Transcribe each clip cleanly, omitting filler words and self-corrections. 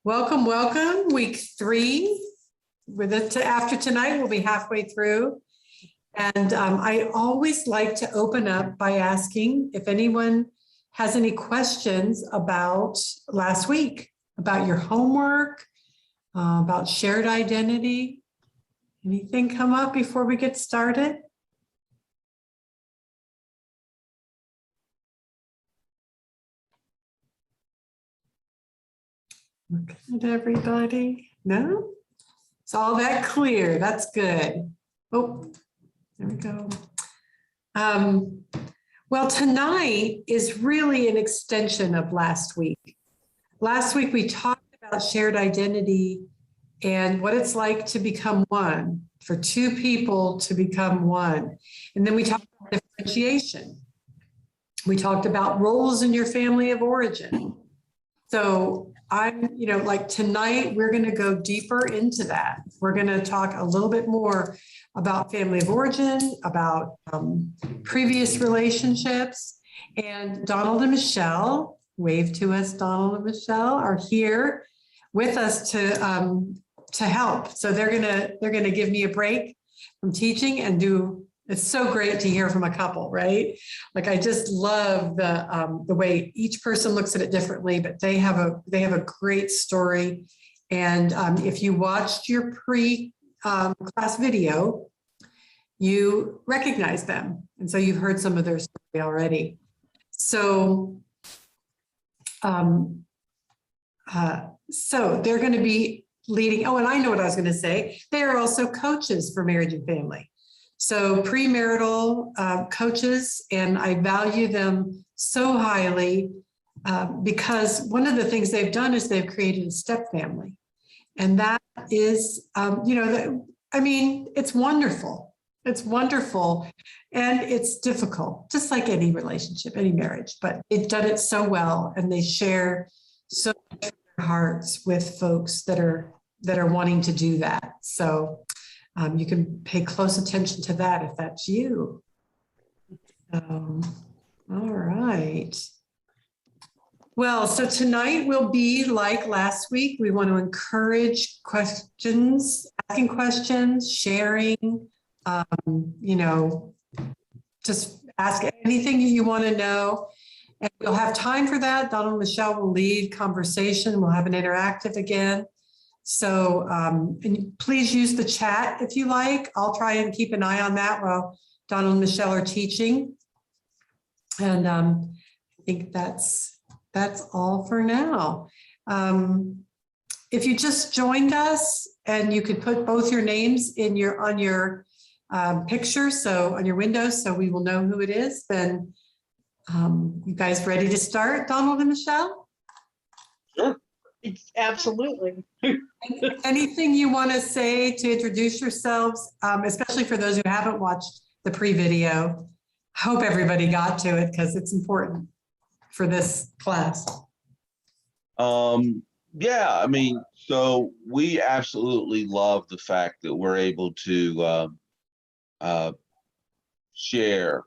Welcome, welcome. Week 3. After tonight, we'll be halfway through. And I always like to open up by asking if anyone has any questions about last week, about your homework, about shared identity. Anything come up before we get started? Look at everybody. No? It's all that clear. That's good. Oh, there we go. Well, tonight is really an extension of last week. Last week, we talked about shared identity and what it's like to become one, for two people to become one. And then we talked about differentiation. We talked about roles in your family of origin. So like tonight, we're going to go deeper into that. We're going to talk a little bit more about family of origin, about previous relationships. And Donald and Michelle, wave to us, Donald and Michelle, are here with us to help. So they're gonna give me a break from teaching and do. It's so great to hear from a couple, right? Like I just love the way each person looks at it differently, but they have a great story. And if you watched your pre-class video, you recognize them, and so you've heard some of their story already. So, so they're going to be leading. Oh, and I know what I was going to say. They are also coaches for marriage and family. So premarital coaches, and I value them so highly because one of the things they've done is they've created a step family. And that is, it's wonderful. It's wonderful. And it's difficult, just like any relationship, any marriage, but they've done it so well. And they share so much of their hearts with folks that are wanting to do that. So you can pay close attention to that if that's you. All right. Well, so tonight will be like last week. We want to encourage questions, asking questions, sharing, just ask anything you want to know. And we'll have time for that. Donald and Michelle will lead conversation. We'll have an interactive again. So and please use the chat if you like. I'll try and keep an eye on that while Donald and Michelle are teaching. And I think that's all for now. If you just joined us and you could put both your names on your picture, so on your windows, so we will know who it is, then you guys ready to start, Donald and Michelle? Sure. It's absolutely. Anything you want to say to introduce yourselves, especially for those who haven't watched the pre-video? Hope everybody got to it because it's important for this class. Yeah, so we absolutely love the fact that we're able to share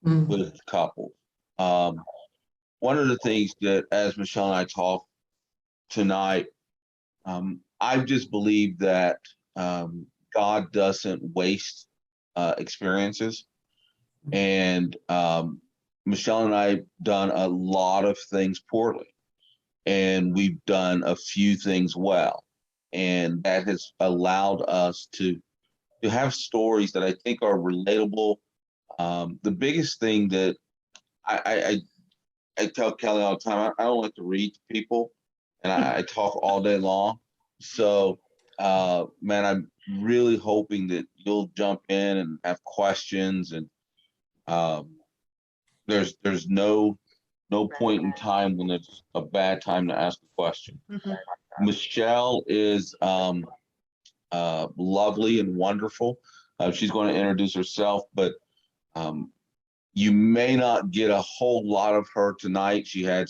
with couples. One of the things that, as Michelle and I talk tonight, I just believe that God doesn't waste experiences. And Michelle and I have done a lot of things poorly, and we've done a few things well. And that has allowed us to have stories that I think are relatable. The biggest thing that I tell Kelly all the time, I don't like to read to people, and I talk all day long. So, man, I'm really hoping that you'll jump in and have questions. And there's no point in time when it's a bad time to ask a question. Mm-hmm. Michelle is lovely and wonderful. She's going to introduce herself, but you may not get a whole lot of her tonight. She had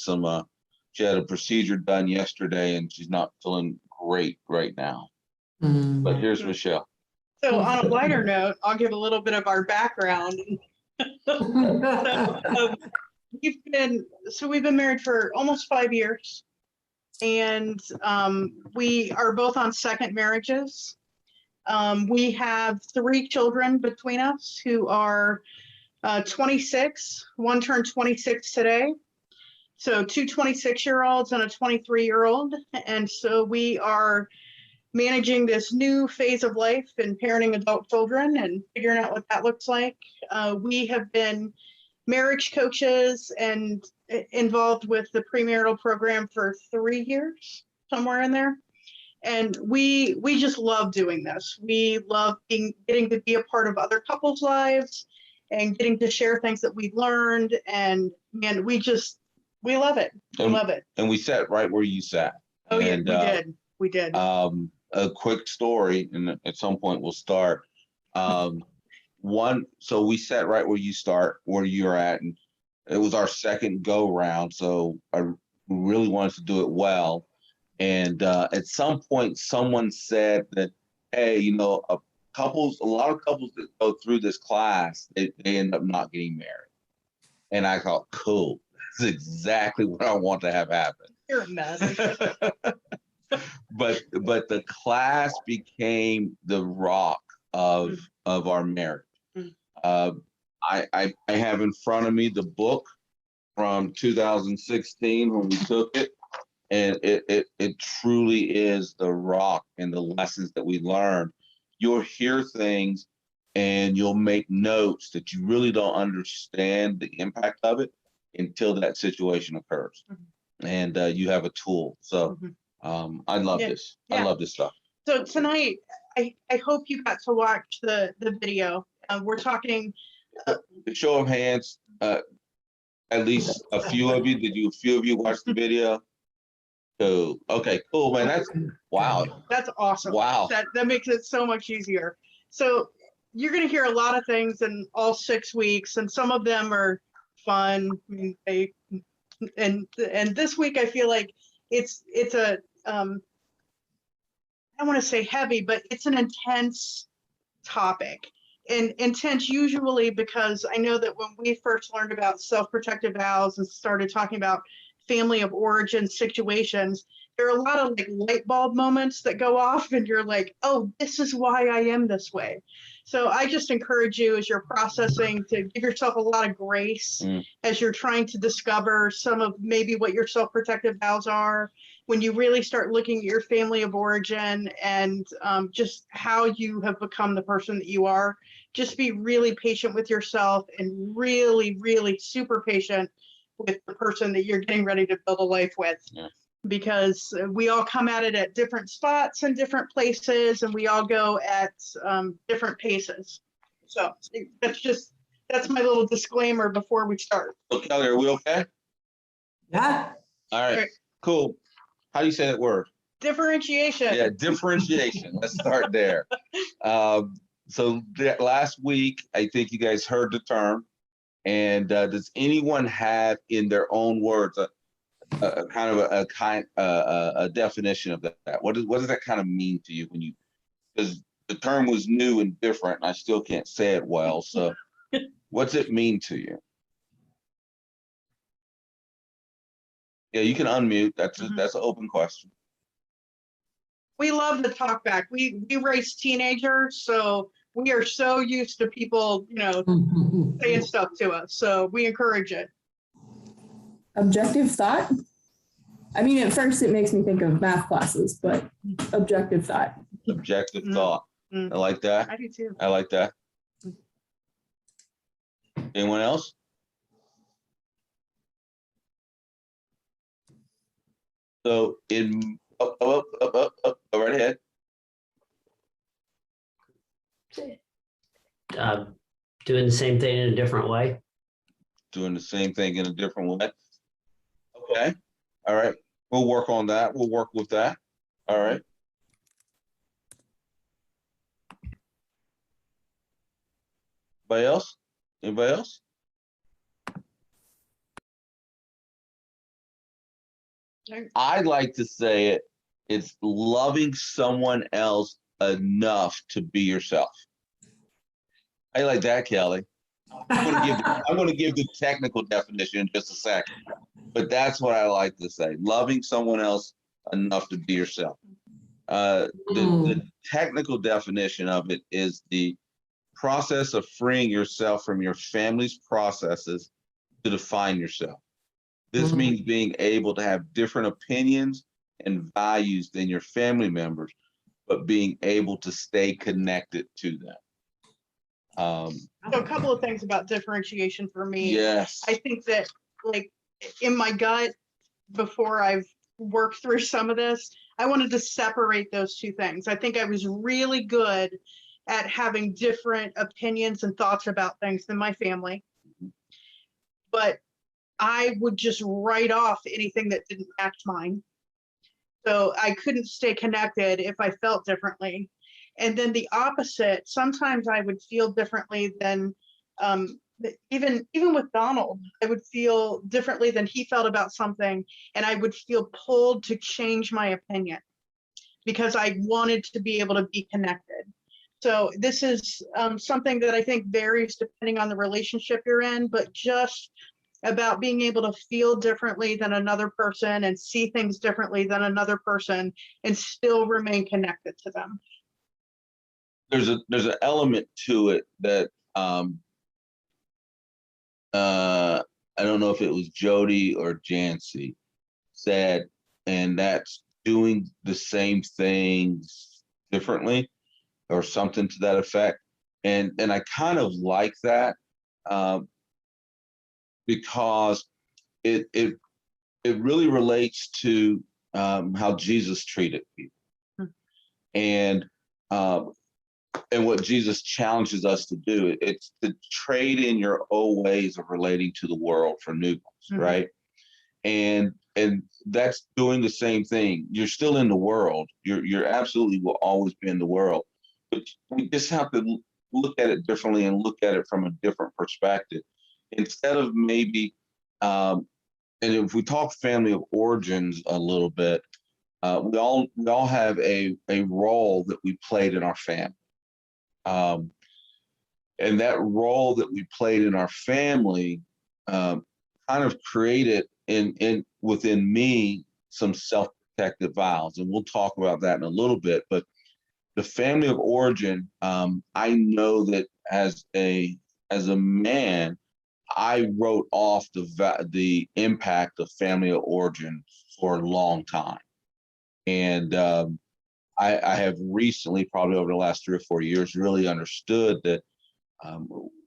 a procedure done yesterday, and she's not feeling great right now. Mm-hmm. But here's Michelle. So on a lighter note, I'll give a little bit of our background. We've been married for almost 5 years. and we are both on second marriages. We have 3 children between us who are 26. One turned 26 today. So 2 26-year-olds and a 23-year-old. And so we are managing this new phase of life and parenting adult children and figuring out what that looks like. We have been marriage coaches and involved with the premarital program for 3 years, somewhere in there. And we just love doing this. We love getting to be a part of other couples' lives and getting to share things that we've learned. And man, we love it. We love it. And we sat right where you sat. Oh yeah, And, we did. We did. A quick story, and at some point we'll start. So we sat right where you're at, and it was our second go round. So I really wanted to do it well. And at some point, someone said that, hey, you know, a lot of couples that go through this class, they end up not getting married. And I thought, cool, this is exactly what I want to have happen. You're a mess. But the class became the rock of our marriage. I have in front of me the book from 2016 when we took it, and it truly is the rock and the lessons that we learned. You'll hear things and you'll make notes that you really don't understand the impact of it until that situation occurs. And you have a tool. So I love this. I love this stuff. So tonight, I hope you got to watch the video. We're talking. Show of hands. At least a few of you. Did a few of you watch the video? So okay, cool, man. That's wow. That's awesome. Wow. That makes it so much easier. So you're going to hear a lot of things in all 6 weeks, and some of them are fun. I mean, and this week I feel like it's a I don't want to say heavy, but it's an intense topic. And intense usually because I know that when we first learned about self-protective vows and started talking about family of origin situations, there are a lot of like light bulb moments that go off and you're like, oh, this is why I am this way. So I just encourage you as you're processing to give yourself a lot of grace as you're trying to discover some of maybe what your self-protective vows are, when you really start looking at your family of origin and just how you have become the person that you are. Just be really patient with yourself and really, really super patient with the person that you're getting ready to build a life with. Yeah. Because we all come at it at different spots and different places, and we all go at different paces. So that's my little disclaimer before we start. So Kelly, are we okay? Yeah. All right. Cool. How do you say that word? Differentiation. Yeah, differentiation. Let's start there. So last week, I think you guys heard the term. And does anyone have, in their own words, a kind of a definition of that? What does that kind of mean to you when you? Because the term was new and different, and I still can't say it well. So, what's it mean to you? Yeah, you can unmute. That's an open question. We love to talk back. We raise teenagers, so we are so used to people, saying stuff to us. So we encourage it. Objective thought? I mean, at first it makes me think of math classes, but objective thought. Objective thought. I like that. I do too. I like that. Anyone else? So go right ahead. Doing the same thing in a different way. Doing the same thing in a different way. Okay. All right. We'll work on that. We'll work with that. All right. Anybody else? Anybody else? I'd like to say it's loving someone else enough to be yourself. I like that, Kelly. I'm going to give the technical definition in just a second, but that's what I like to say. Loving someone else enough to be yourself. The technical definition of it is the process of freeing yourself from your family's processes to define yourself. This means being able to have different opinions and values than your family members, but being able to stay connected to them. So a couple of things about differentiation for me. Yes. I think that, like, in my gut, before I've worked through some of this, I wanted to separate those two things. I think I was really good at having different opinions and thoughts about things than my family, but I would just write off anything that didn't match mine. So I couldn't stay connected if I felt differently. And then the opposite, sometimes I would feel differently than, even with Donald, I would feel differently than he felt about something, and I would feel pulled to change my opinion because I wanted to be able to be connected. So this is something that I think varies depending on the relationship you're in, but just about being able to feel differently than another person and see things differently than another person and still remain connected to them. There's an element to it that I don't know if it was Jody or Jancy said, and that's doing the same things differently or something to that effect. And I kind of like that because it really relates to how Jesus treated people. And what Jesus challenges us to do, it's to trade in your old ways of relating to the world for new ones, right? And that's doing the same thing. You're still in the world. You're absolutely will always be in the world, but we just have to look at it differently and look at it from a different perspective. Instead of maybe, and if we talk family of origins a little bit, we all have a role that we played in our family. And that role that we played in our family kind of created within me some self-protective vows, and we'll talk about that in a little bit. But the family of origin, I know that as a man, I wrote off the impact of family of origin for a long time, and I have recently, probably over the last 3 or 4 years, really understood that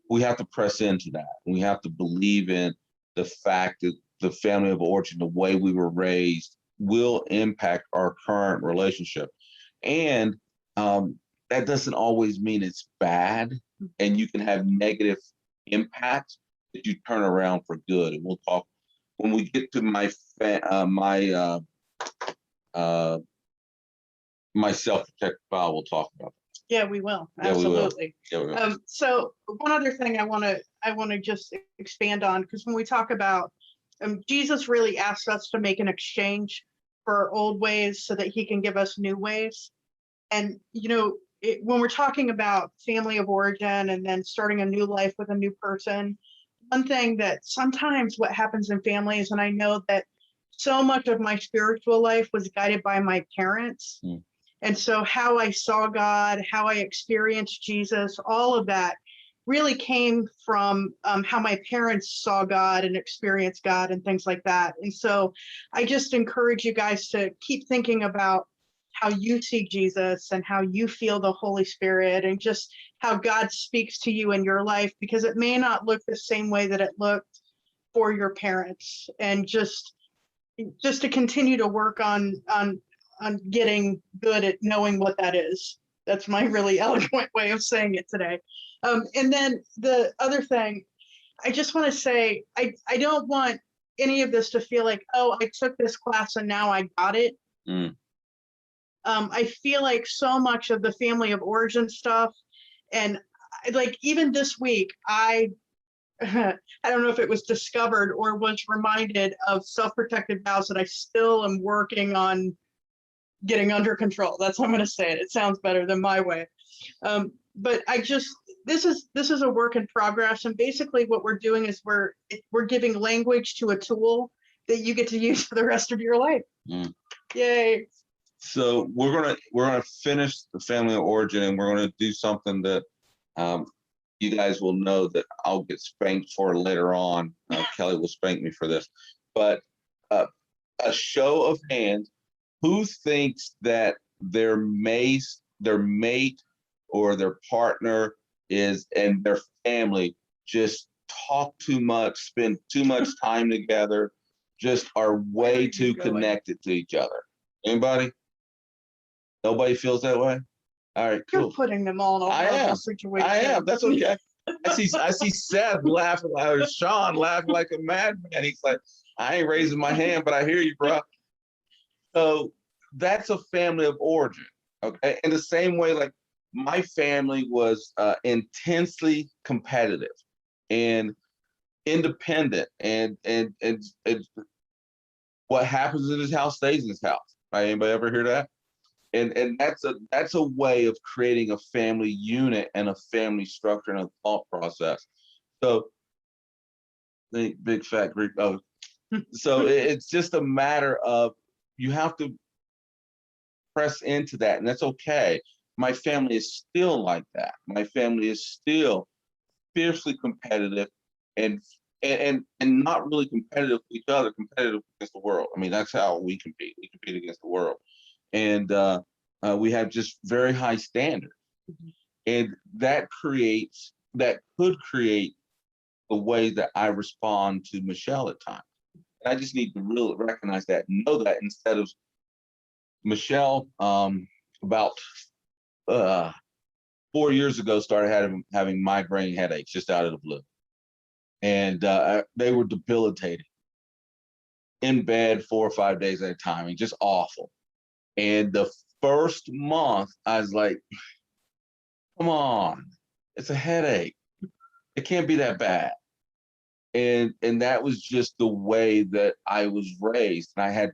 we have to press into that. We have to believe in the fact that the family of origin, the way we were raised, will impact our current relationship. And that doesn't always mean it's bad, and you can have negative impacts that you turn around for good. And we'll talk when we get to my self-protective vow. We'll talk about that. Yeah, we will. Yeah, we will. Absolutely. Yeah, we will. So one other thing I want to just expand on, because when we talk about Jesus really asks us to make an exchange for our old ways so that he can give us new ways. And, when we're talking about family of origin and then starting a new life with a new person, one thing that sometimes what happens in families, and I know that so much of my spiritual life was guided by my parents. And so how I saw God, how I experienced Jesus, all of that really came from how my parents saw God and experienced God and things like that. And so I just encourage you guys to keep thinking about how you see Jesus and how you feel the Holy Spirit and just how God speaks to you in your life, because it may not look the same way that it looked for your parents. And just to continue to work on getting good at knowing what that is. That's my really eloquent way of saying it today. And then the other thing, I just want to say, I don't want any of this to feel like, oh, I took this class and now I got it. I feel like so much of the family of origin stuff, and like even this week, I don't know if it was discovered or was reminded of self-protective vows that I still am working on getting under control. That's how I'm going to say it. It sounds better than my way. But this is a work in progress. And basically what we're doing is we're giving language to a tool that you get to use for the rest of your life. Yay. So we're gonna finish the family of origin, and we're gonna do something that you guys will know that I'll get spanked for later on. Kelly will spank me for this, but a show of hands, who thinks that their mate or their partner is and their family just talk too much, spend too much time together, just are way too connected to each other? Anybody? Nobody feels that way? All right, You're cool. putting them all in a I am. horrible situation. I am. That's okay. I see Seth laughing, or Sean laughing like a madman. He's like, I ain't raising my hand, but I hear you, bro. So that's a family of origin. Okay. In the same way, like my family was intensely competitive and independent, and what happens in his house stays in his house. Right? Anybody ever hear that? And that's a way of creating a family unit and a family structure and a thought process. So big fat Greek. Oh, so it's just a matter of you have to press into that, and that's okay. My family is still like that. My family is still fiercely competitive and not really competitive with each other, competitive against the world. I mean, that's how we compete. We compete against the world. And we have just very high standards. Mm-hmm. And that could create the way that I respond to Michelle at times. And I just need to really recognize that and know that, instead of Michelle, about 4 years ago, started having migraine headaches just out of the blue. And they were debilitating, in bed 4 or 5 days at a time, and just awful. And the first month, I was like, come on, it's a headache. It can't be that bad. And that was just the way that I was raised. And I had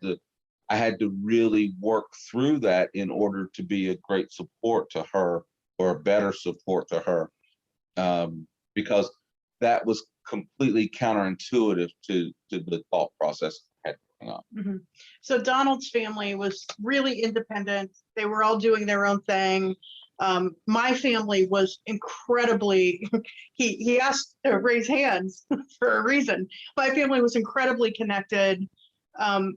to really work through that in order to be a great support to her, or a better support to her, because that was completely counterintuitive to the thought process I had going on. Mm-hmm. So Donald's family was really independent. They were all doing their own thing. My family was incredibly, he asked to raise hands for a reason. My family was incredibly connected. And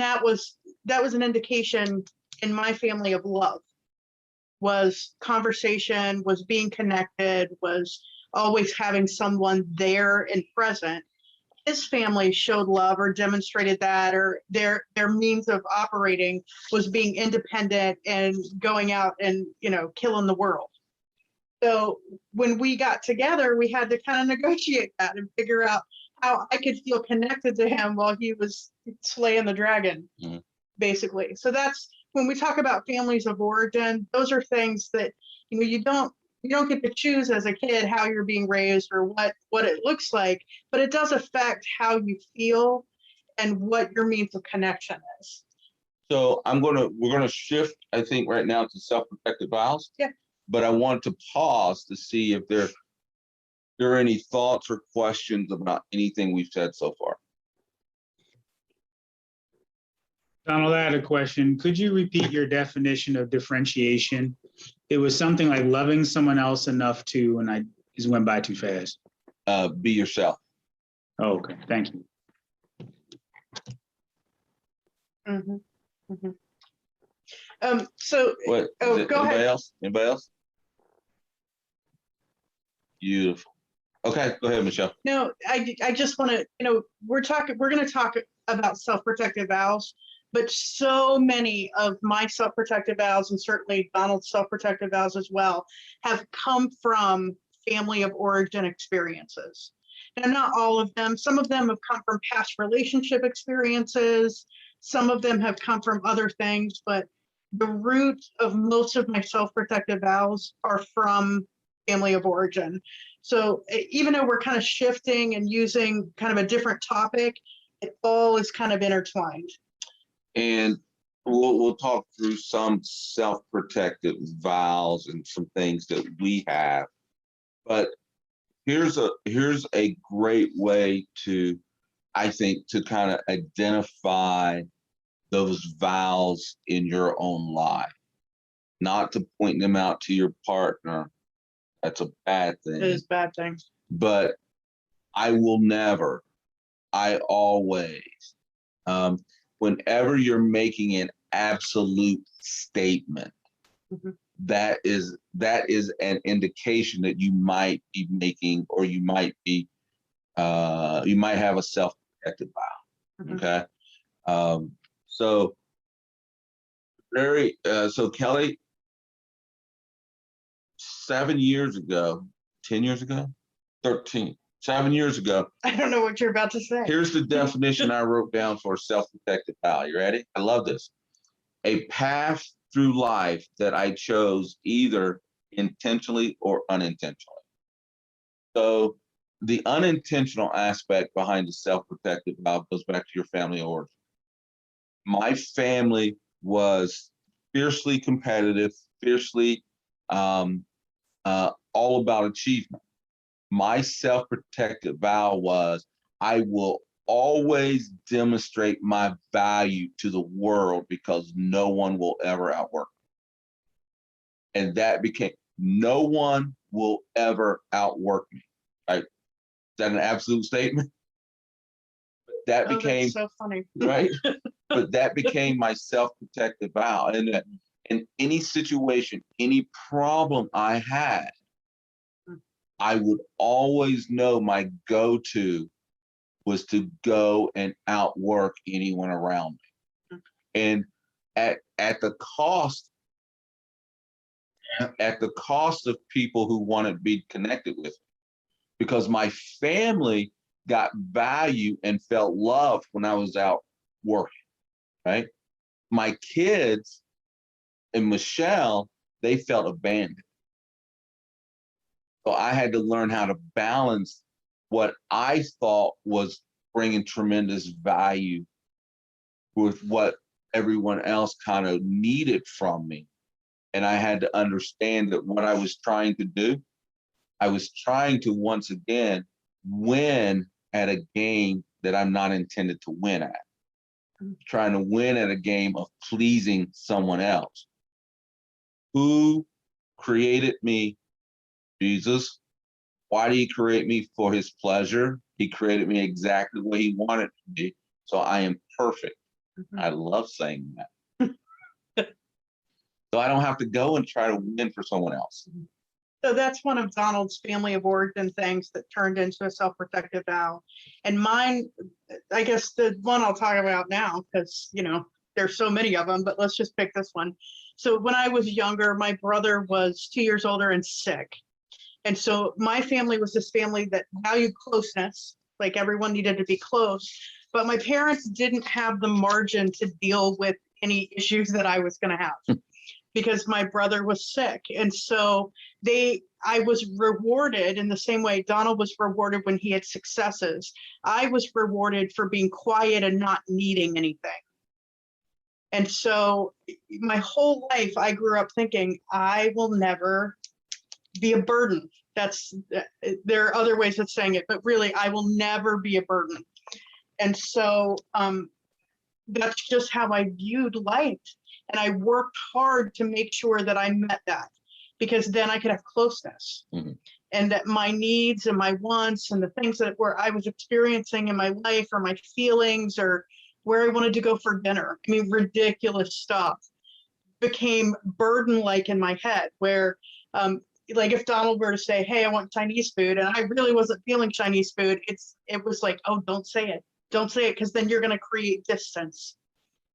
that was an indication in my family of love, was conversation, was being connected, was always having someone there and present. His family showed love or demonstrated that, or their means of operating was being independent and going out and, killing the world. So when we got together, we had to kind of negotiate that and figure out how I could feel connected to him while he was slaying the dragon, mm-hmm. basically. So that's when we talk about families of origin. Those are things that you don't get to choose as a kid how you're being raised or what it looks like, but it does affect how you feel and what your means of connection is. So we're gonna shift, I think, right now to self-protected vows. Yeah. But I want to pause to see if there are any thoughts or questions about anything we've said so far. Donald, I had a question. Could you repeat your definition of differentiation? It was something like loving someone else enough to, and I just went by too fast. Be yourself. Oh, okay, thank you. Mm-hmm. Mm-hmm. So, what? Go anybody ahead. Anybody else? Beautiful. Okay, go ahead, Michelle. No, I just want to, we're going to talk about self-protective vows, but so many of my self-protective vows, and certainly Donald's self-protective vows as well, have come from family of origin experiences. Now, not all of them. Some of them have come from past relationship experiences. Some of them have come from other things, but the root of most of my self-protective vows are from family of origin. So even though we're kind of shifting and using kind of a different topic, it all is kind of intertwined. And we'll talk through some self-protective vows and some things that we have. But here's a great way to, I think, to kind of identify those vows in your own life, not to point them out to your partner. That's a bad thing. It is bad things. But I will never, I always, whenever you're making an absolute statement, Mhm. that is an indication that you might be making, or you might have a self-protected vow. Mhm. Okay. So Kelly, 7 years ago, 10 years ago, 13, 7 years ago, I don't know what you're about to say. here's the definition I wrote down for a self-protected vow. You ready? I love this. A path through life that I chose either intentionally or unintentionally. So the unintentional aspect behind the self-protected vow goes back to your family origin. My family was fiercely competitive, fiercely all about achievement. My self-protected vow was, I will always demonstrate my value to the world because no one will ever outwork me. And that became, no one will ever outwork me. Right? Is that an absolute statement? That Oh, became, that's so funny. right? But that became my self-protective vow. And that in any situation, any problem I had, I would always know my go-to was to go and outwork anyone around me. And at the cost of people who wanted to be connected with me, because my family got value and felt loved when I was out working, right? My kids and Michelle, they felt abandoned. So I had to learn how to balance what I thought was bringing tremendous value with what everyone else kind of needed from me. And I had to understand that what I was trying to do, I was trying to once again win at a game that I'm not intended to win at. I'm trying to win at a game of pleasing someone else. Who created me? Jesus. Why did he create me? For his pleasure. He created me exactly the way he wanted to be. So I am perfect. Mhm. I love saying that. So I don't have to go and try to win for someone else. So that's one of Donald's family of origin things that turned into a self-protective vow. And mine, I guess the one I'll talk about now, because, there's so many of them, but let's just pick this one. So when I was younger, my brother was 2 years older and sick. And so my family was this family that valued closeness, like everyone needed to be close, but my parents didn't have the margin to deal with any issues that I was going to have because my brother was sick. And so I was rewarded in the same way Donald was rewarded when he had successes. I was rewarded for being quiet and not needing anything. And so my whole life, I grew up thinking, I will never be a burden. There are other ways of saying it, but really, I will never be a burden. And so that's just how I viewed life. And I worked hard to make sure that I met that, because then I could have closeness. Mm-hmm. And that my needs and my wants and the things that I was experiencing in my life, or my feelings, or where I wanted to go for dinner, ridiculous stuff, became burden-like in my head, where like if Donald were to say, hey, I want Chinese food, and I really wasn't feeling Chinese food, it was like, oh, don't say it, because then you're going to create distance.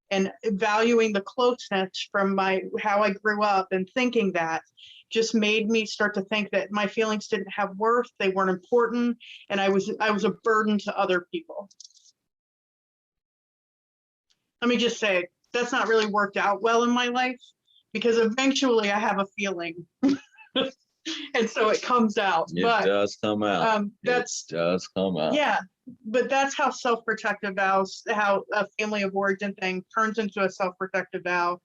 And valuing the closeness from how I grew up and thinking that just made me start to think that my feelings didn't have worth, they weren't important, and I was a burden to other people. Let me just say, that's not really worked out well in my life, because eventually I have a feeling. And so it comes out. It does come out. It does come out. Yeah, but that's how self-protective vows, how a family of origin thing turns into a self-protective vow,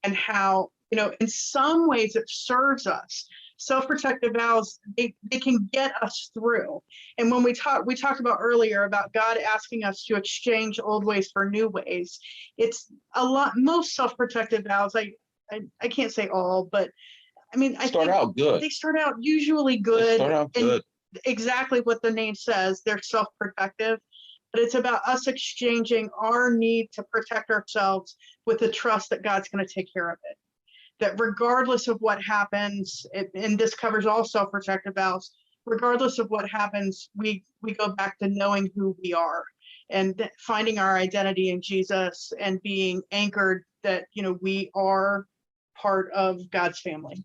and how, in some ways it serves us, self-protective vows, they can get us through. And when we talked about earlier about God asking us to exchange old ways for new ways. It's most self-protective vows, I can't say all, but I mean, I Start think out good. they start out usually They good. start out and good. exactly what the name says, they're self-protective, but it's about us exchanging our need to protect ourselves with the trust that God's going to take care of it. That regardless of what happens, and this covers all self-protective vows, regardless of what happens, we go back to knowing who we are and finding our identity in Jesus and being anchored that, we are part of God's family.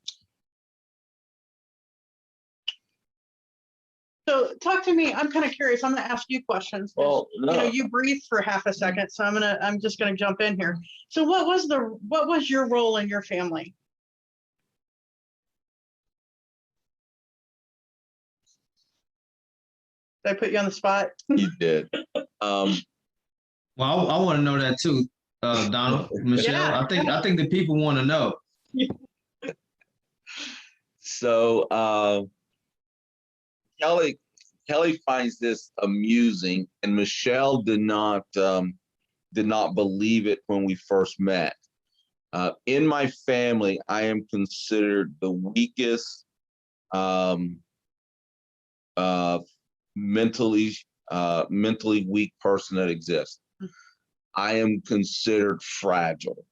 So talk to me. I'm kind of curious. I'm going to ask you questions. Well, no. You breathed for half a second, so I'm just going to jump in here. So what was your role in your family? Did I put you on the spot? You did. Well, I want to know that too, Donald, Michelle. Yeah. I think the people want to know. So Kelly finds this amusing, and Michelle did not believe it when we first met. In my family, I am considered the weakest, mentally weak person that exists. I am considered fragile.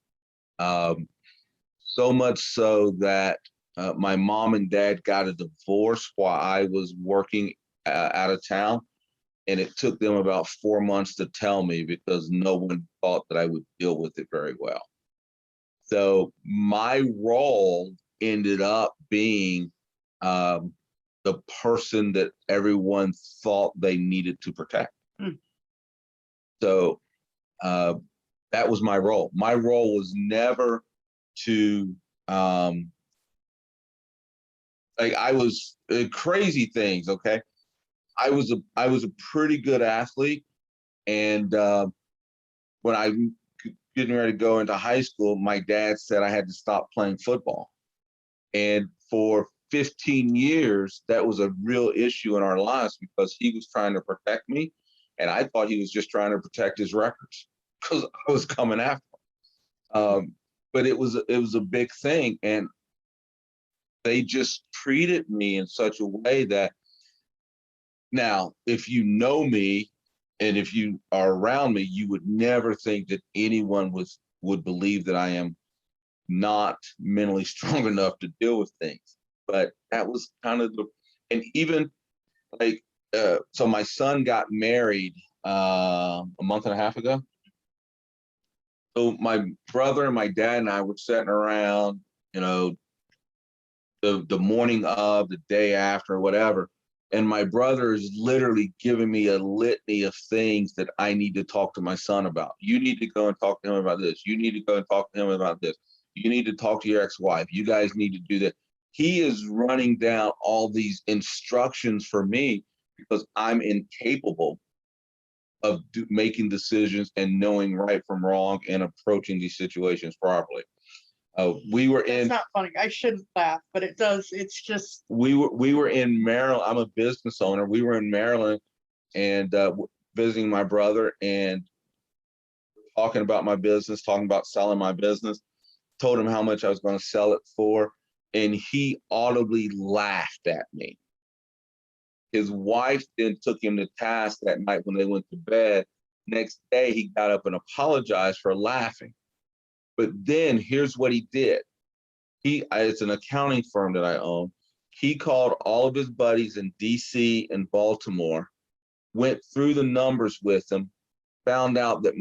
So much so that my mom and dad got a divorce while I was working out of town, and it took them about 4 months to tell me because no one thought that I would deal with it very well. So my role ended up being the person that everyone thought they needed to protect. So that was my role. My role was never to I was crazy things. Okay, I was a pretty good athlete, and when I getting ready to go into high school, my dad said I had to stop playing football, and for 15 years that was a real issue in our lives because he was trying to protect me, and I thought he was just trying to protect his records because I was coming after him. But it was a big thing, and they just treated me in such a way that now, if you know me and if you are around me, you would never think that anyone would believe that I am not mentally strong enough to deal with things. But that was kind of and even like, so my son got married a month and a half ago. So my brother and my dad and I were sitting around, the morning of, the day after, or whatever. And my brother is literally giving me a litany of things that I need to talk to my son about. You need to go and talk to him about this. You need to go and talk to him about this. You need to talk to your ex-wife. You guys need to do that. He is running down all these instructions for me because I'm incapable of making decisions and knowing right from wrong and approaching these situations properly. We were in. It's not funny. I shouldn't laugh, but it does. It's just. We were in Maryland. I'm a business owner. We were in Maryland and visiting my brother and talking about my business, talking about selling my business. Told him how much I was going to sell it for, and he audibly laughed at me. His wife then took him to task that night when they went to bed. Next day, he got up and apologized for laughing. But then here's what he did. It's an accounting firm that I own. He called all of his buddies in DC and Baltimore, went through the numbers with them, found out that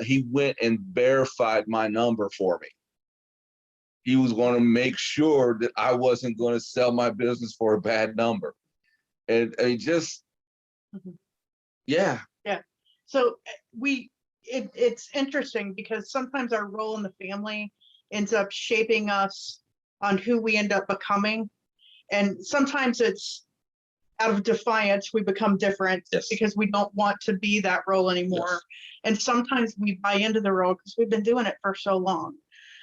he went and verified my number for me. He was going to make sure that I wasn't going to sell my business for a bad number. And just, yeah. Yeah. So it's interesting because sometimes our role in the family ends up shaping us on who we end up becoming. And sometimes it's out of defiance, we become different. Yes. Because we don't want to be that role anymore. Yes. And sometimes we buy into the role because we've been doing it for so long.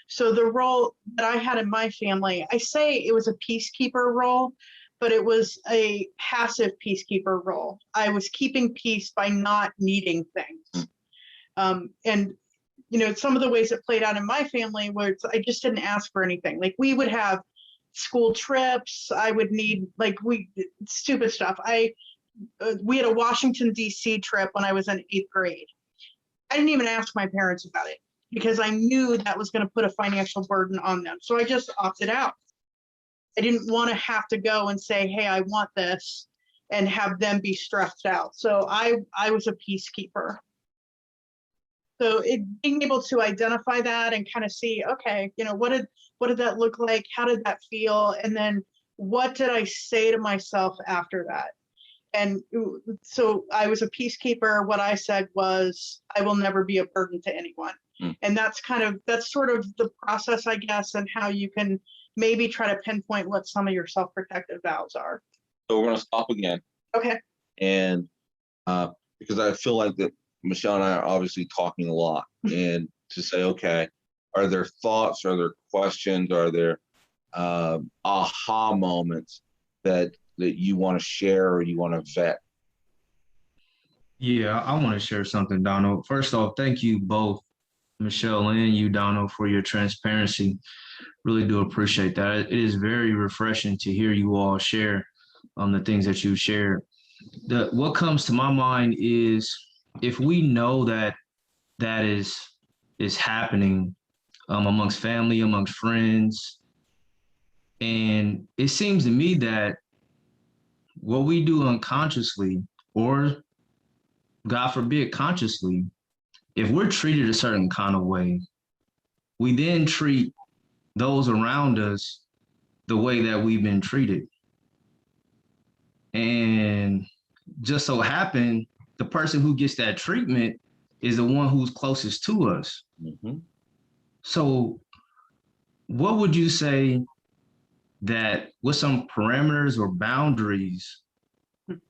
So the role that I had in my family, I say it was a peacekeeper role, but it was a passive peacekeeper role. I was keeping peace by not needing things. And you know, some of the ways it played out in my family where I just didn't ask for anything. Like we would have school trips. I would need stupid stuff. We had a Washington, D.C. trip when I was in 8th grade. I didn't even ask my parents about it because I knew that was going to put a financial burden on them. So I just opted out. I didn't want to have to go and say, hey, I want this, and have them be stressed out. So I was a peacekeeper. So being able to identify that and kind of see, okay, you know, what did that look like? How did that feel? And then what did I say to myself after that? And so I was a peacekeeper. What I said was, I will never be a burden to anyone. And that's sort of the process, I guess, and how you can maybe try to pinpoint what some of your self-protective vows are. So we're going to stop again. Okay. And because I feel like that Michelle and I are obviously talking a lot, and to say, okay, are there thoughts, are there questions, are there aha moments that you want to share or you want to vet? Yeah, I want to share something, Donald. First off, thank you both, Michelle and you, Donald, for your transparency. Really do appreciate that. It is very refreshing to hear you all share the things that you shared. What comes to my mind is, if we know that is happening amongst family, amongst friends, and it seems to me that what we do unconsciously, or God forbid, consciously, if we're treated a certain kind of way, we then treat those around us the way that we've been treated. And just so happen, the person who gets that treatment is the one who's closest to us. Mm-hmm. So what would you say that with some parameters or boundaries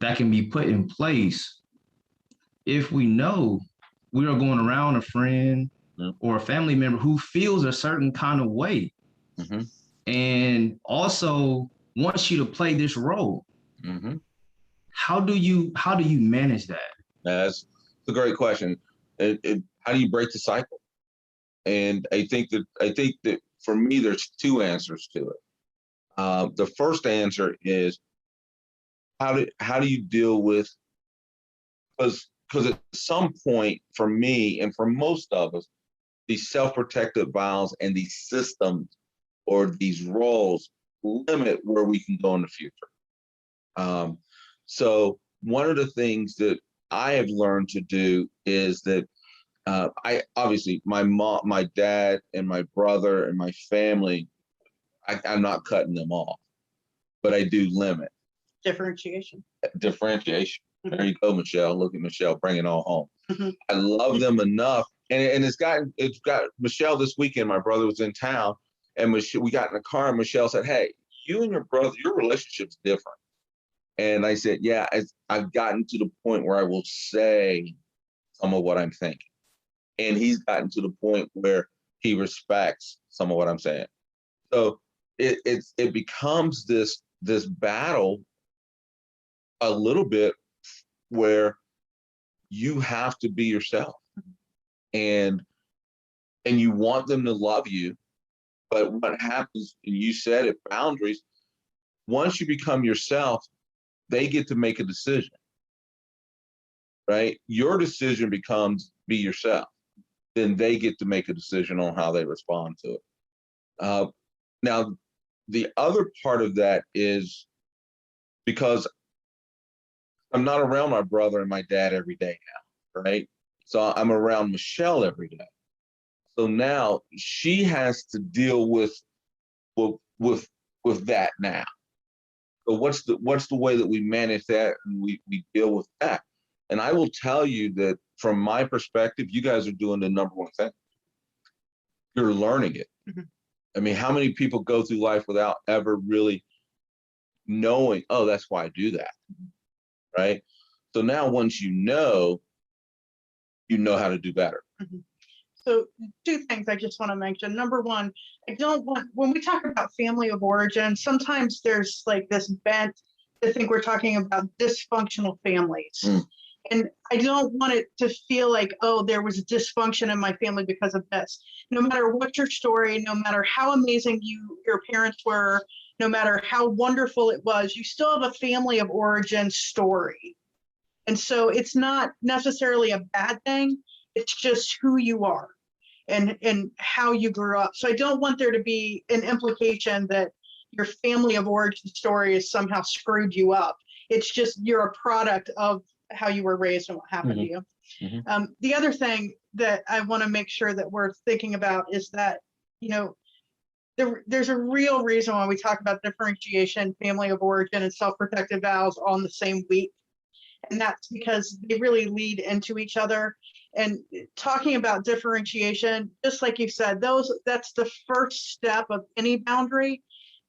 that can be put in place if we know we are going around a friend or a family member who feels a certain kind of way, and also wants you to play this role? How do you manage that? That's a great question. How do you break the cycle? And I think that for me, there's two answers to it. The first answer is, how do you deal with, because at some point, for me and for most of us, these self-protective vows and these systems or these roles limit where we can go in the future. So one of the things that I have learned to do is that I obviously, my mom, my dad, and my brother and my family, I'm not cutting them off, but I do limit. Differentiation. There you go, Michelle. Look at Michelle, bring it all home. I love them enough, and it's got Michelle this weekend. My brother was in town, and we got in the car, and Michelle said, "Hey, you and your brother, your relationship's different." And I said, "Yeah, I've gotten to the point where I will say some of what I'm thinking, and he's gotten to the point where he respects some of what I'm saying." So it becomes this battle a little bit where you have to be yourself, and you want them to love you, but what happens, and you said it, boundaries. Once you become yourself, they get to make a decision, right? Your decision becomes be yourself. Then they get to make a decision on how they respond to it. Now, the other part of that is because I'm not around my brother and my dad every day now, right? So I'm around Michelle every day. So now she has to deal with that now. So what's the way that we manage that and we deal with that? And I will tell you that from my perspective, you guys are doing the number one thing. You're learning it. I mean, how many people go through life without ever really knowing, oh, that's why I do that, right? So now once you know how to do better. So two things I just want to mention. Number one, I don't want, when we talk about family of origin, sometimes there's like this bent to think we're talking about dysfunctional families. Mm. And I don't want it to feel like, oh, there was dysfunction in my family because of this. No matter what your story, no matter how amazing your parents were, no matter how wonderful it was, you still have a family of origin story. And so it's not necessarily a bad thing. It's just who you are and how you grew up. So I don't want there to be an implication that your family of origin story has somehow screwed you up. It's just you're a product of how you were raised and what happened to you. Mhm. The other thing that I want to make sure that we're thinking about is that, you know, there's a real reason why we talk about differentiation, family of origin, and self-protective vows on the same week. And that's because they really lead into each other. And talking about differentiation, just like you said, that's the first step of any boundary,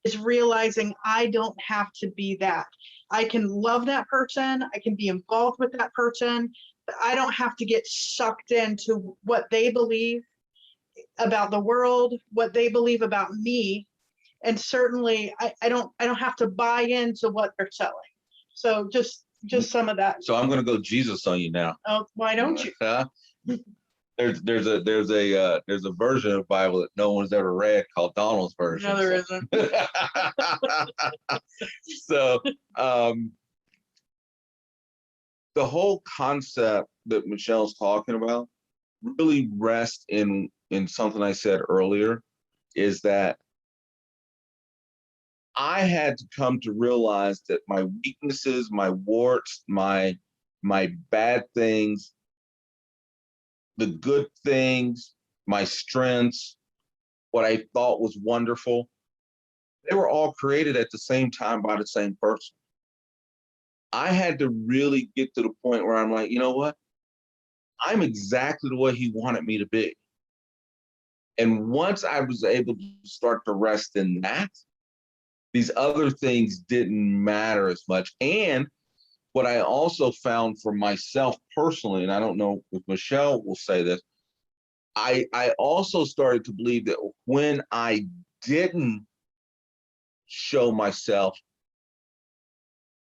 is realizing I don't have to be that. I can love that person, I can be involved with that person, but I don't have to get sucked into what they believe about the world, what they believe about me. And certainly I don't have to buy into what they're selling. So just some of that. So I'm going to go Jesus on you now. Oh, why don't you? Huh? There's a version of the Bible that no one's ever read called Donald's version. No, there isn't. So the whole concept that Michelle's talking about really rests in something I said earlier, is that I had to come to realize that my weaknesses, my warts, my bad things, the good things, my strengths, what I thought was wonderful, they were all created at the same time by the same person. I had to really get to the point where I'm like, you know what? I'm exactly the way he wanted me to be. And once I was able to start to rest in that, these other things didn't matter as much. And what I also found for myself personally, and I don't know if Michelle will say this, I also started to believe that when I didn't show myself,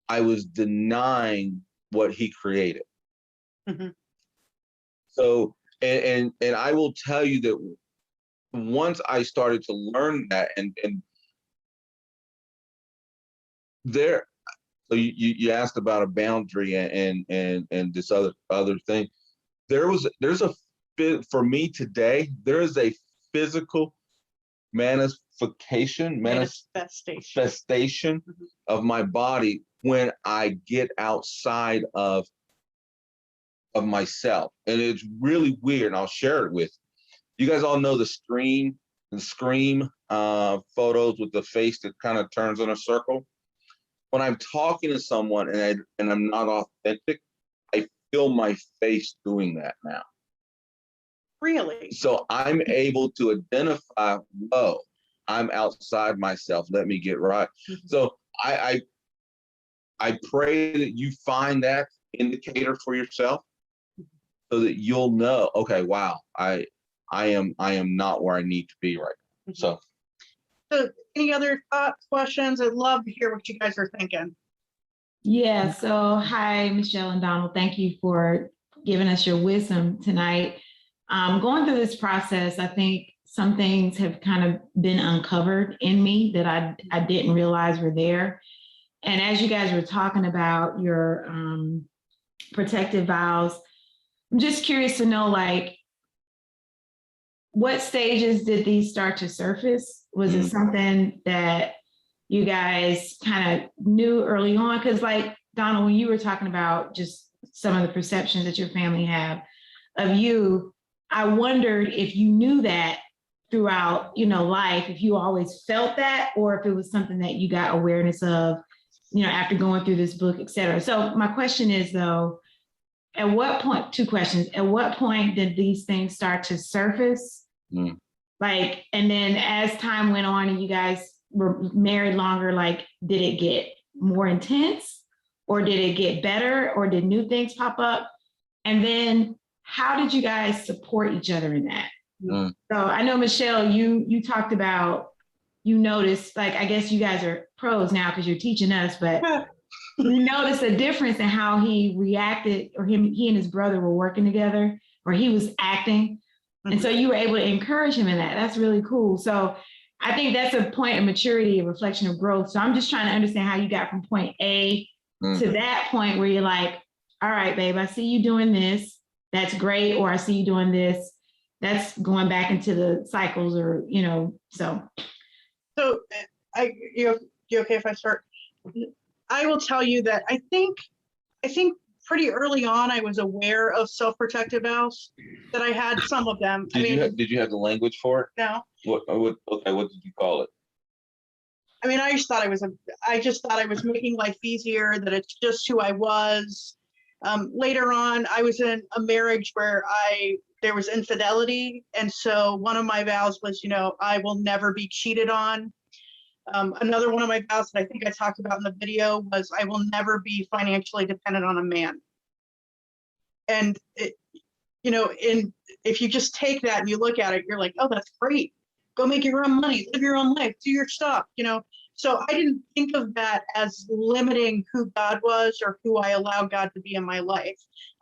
I was denying what he created. Mhm. So, and I will tell you that once I started to learn that, and there, so you asked about a boundary and this other thing. There's a for me today, there is a physical manifestation of my body when I get outside of myself. And it's really weird, and I'll share it with you. You guys all know the Scream photos with the face that kind of turns in a circle. When I'm talking to someone and I'm not authentic, I feel my face doing that now. Really? So I'm able to identify, whoa, I'm outside myself. Let me get right. Mhm. So I pray that you find that indicator for yourself so that you'll know, okay, wow, I am not where I need to be right now. So any other thoughts, questions? I'd love to hear what you guys are thinking. Yeah, so hi, Michelle and Donald. Thank you for giving us your wisdom tonight. Going through this process, I think some things have kind of been uncovered in me that I didn't realize were there. And as you guys were talking about your protective vows, I'm just curious to know, like, what stages did these start to surface? Was it something that you guys kind of knew early on? Because like, Donald, when you were talking about just some of the perceptions that your family have of you, I wondered if you knew that throughout, life, if you always felt that, or if it was something that you got awareness of, after going through this book, et cetera. So my question is though, at what point, two questions, at what point did these things start to surface? Like, and then as time went on and you guys were married longer, like, did it get more intense or did it get better or did new things pop up? And then how did you guys support each other in that? Mm. So I know, Michelle, you talked about, you noticed, like, I guess you guys are pros now because you're teaching us, but you noticed a difference in how he reacted, or he and his brother were working together, or he was acting. And so you were able to encourage him in that. That's really cool. So I think that's a point of maturity, a reflection of growth. So I'm just trying to understand how you got from point A to that point where you're like, all right, babe, I see you doing this. That's great. Or I see you doing this. That's going back into the cycles, or, you know, so. So you okay if I start? I will tell you that I think pretty early on I was aware of self-protective vows, that I had some of them. Did you have the language for it? No. What did you call it? I mean, I just thought I was making life easier, that it's just who I was. Later on, I was in a marriage where there was infidelity. And so one of my vows was, I will never be cheated on. Another one of my vows that I think I talked about in the video was, I will never be financially dependent on a man. And if you just take that and you look at it, you're like, oh, that's great. Go make your own money, live your own life, do your stuff, So I didn't think of that as limiting who God was or who I allow God to be in my life.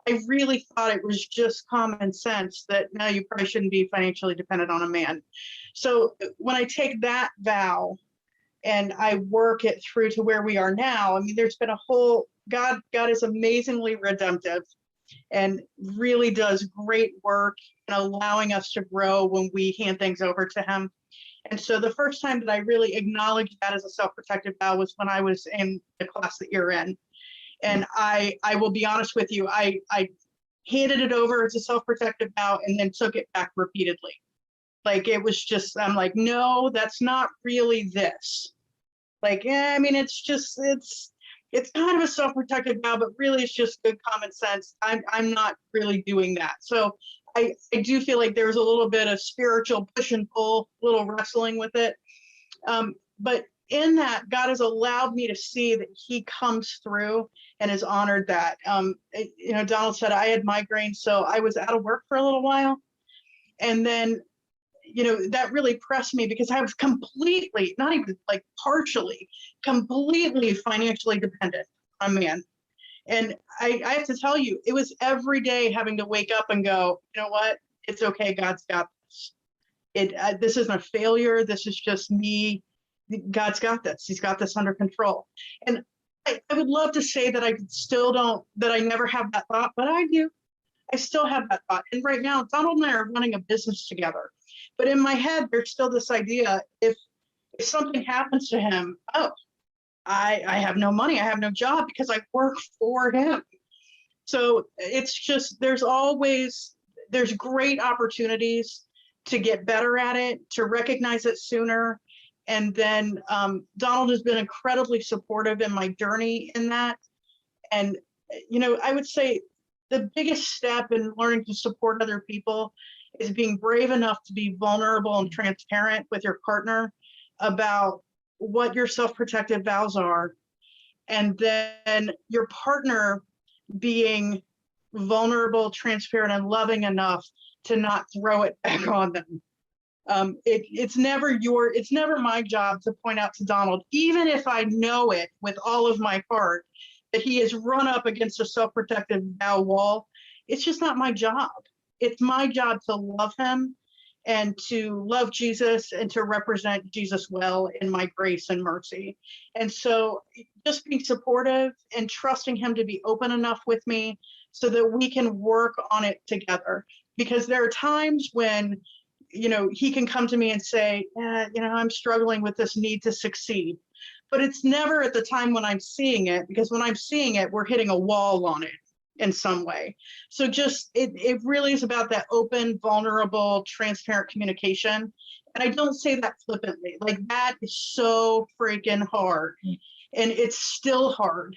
I really thought it was just common sense that no, you probably shouldn't be financially dependent on a man. So when I take that vow and I work it through to where we are now, I mean, there's been God is amazingly redemptive and really does great work in allowing us to grow when we hand things over to him. And so the first time that I really acknowledged that as a self-protective vow was when I was in the class that you're in. And I will be honest with you, I handed it over as a self-protective vow and then took it back repeatedly. Like, it was just, I'm like, no, that's not really this. Like, yeah, I mean, it's kind of a self-protective vow, but really it's just good common sense. I'm not really doing that. So I do feel like there's a little bit of spiritual push and pull, little wrestling with it. But in that, God has allowed me to see that he comes through and has honored that. Donald said I had migraines, so I was out of work for a little while. And then, that really pressed me because I was completely, not even like partially, completely financially dependent on man. And I have to tell you, it was every day having to wake up and go, you know what? It's okay. God's got this. This isn't a failure. This is just me. God's got this. He's got this under control. And I would love to say that that I never have that thought, but I do. I still have that thought. And right now, Donald and I are running a business together. But in my head, there's still this idea, if something happens to him, I have no money, I have no job because I work for him. So it's just, there's great opportunities to get better at it, to recognize it sooner. And then Donald has been incredibly supportive in my journey in that. And, I would say the biggest step in learning to support other people is being brave enough to be vulnerable and transparent with your partner about what your self-protective vows are, and then your partner being vulnerable, transparent, and loving enough to not throw it back on them. It's never my job to point out to Donald, even if I know it with all of my heart, that he has run up against a self-protective vow wall. It's just not my job. It's my job to love him and to love Jesus and to represent Jesus well in my grace and mercy. And so just being supportive and trusting him to be open enough with me so that we can work on it together. Because there are times when, he can come to me and say, I'm struggling with this need to succeed. But it's never at the time when I'm seeing it, because when I'm seeing it, we're hitting a wall on it in some way. So just, it really is about that open, vulnerable, transparent communication. And I don't say that flippantly, like that is so freaking hard. And it's still hard.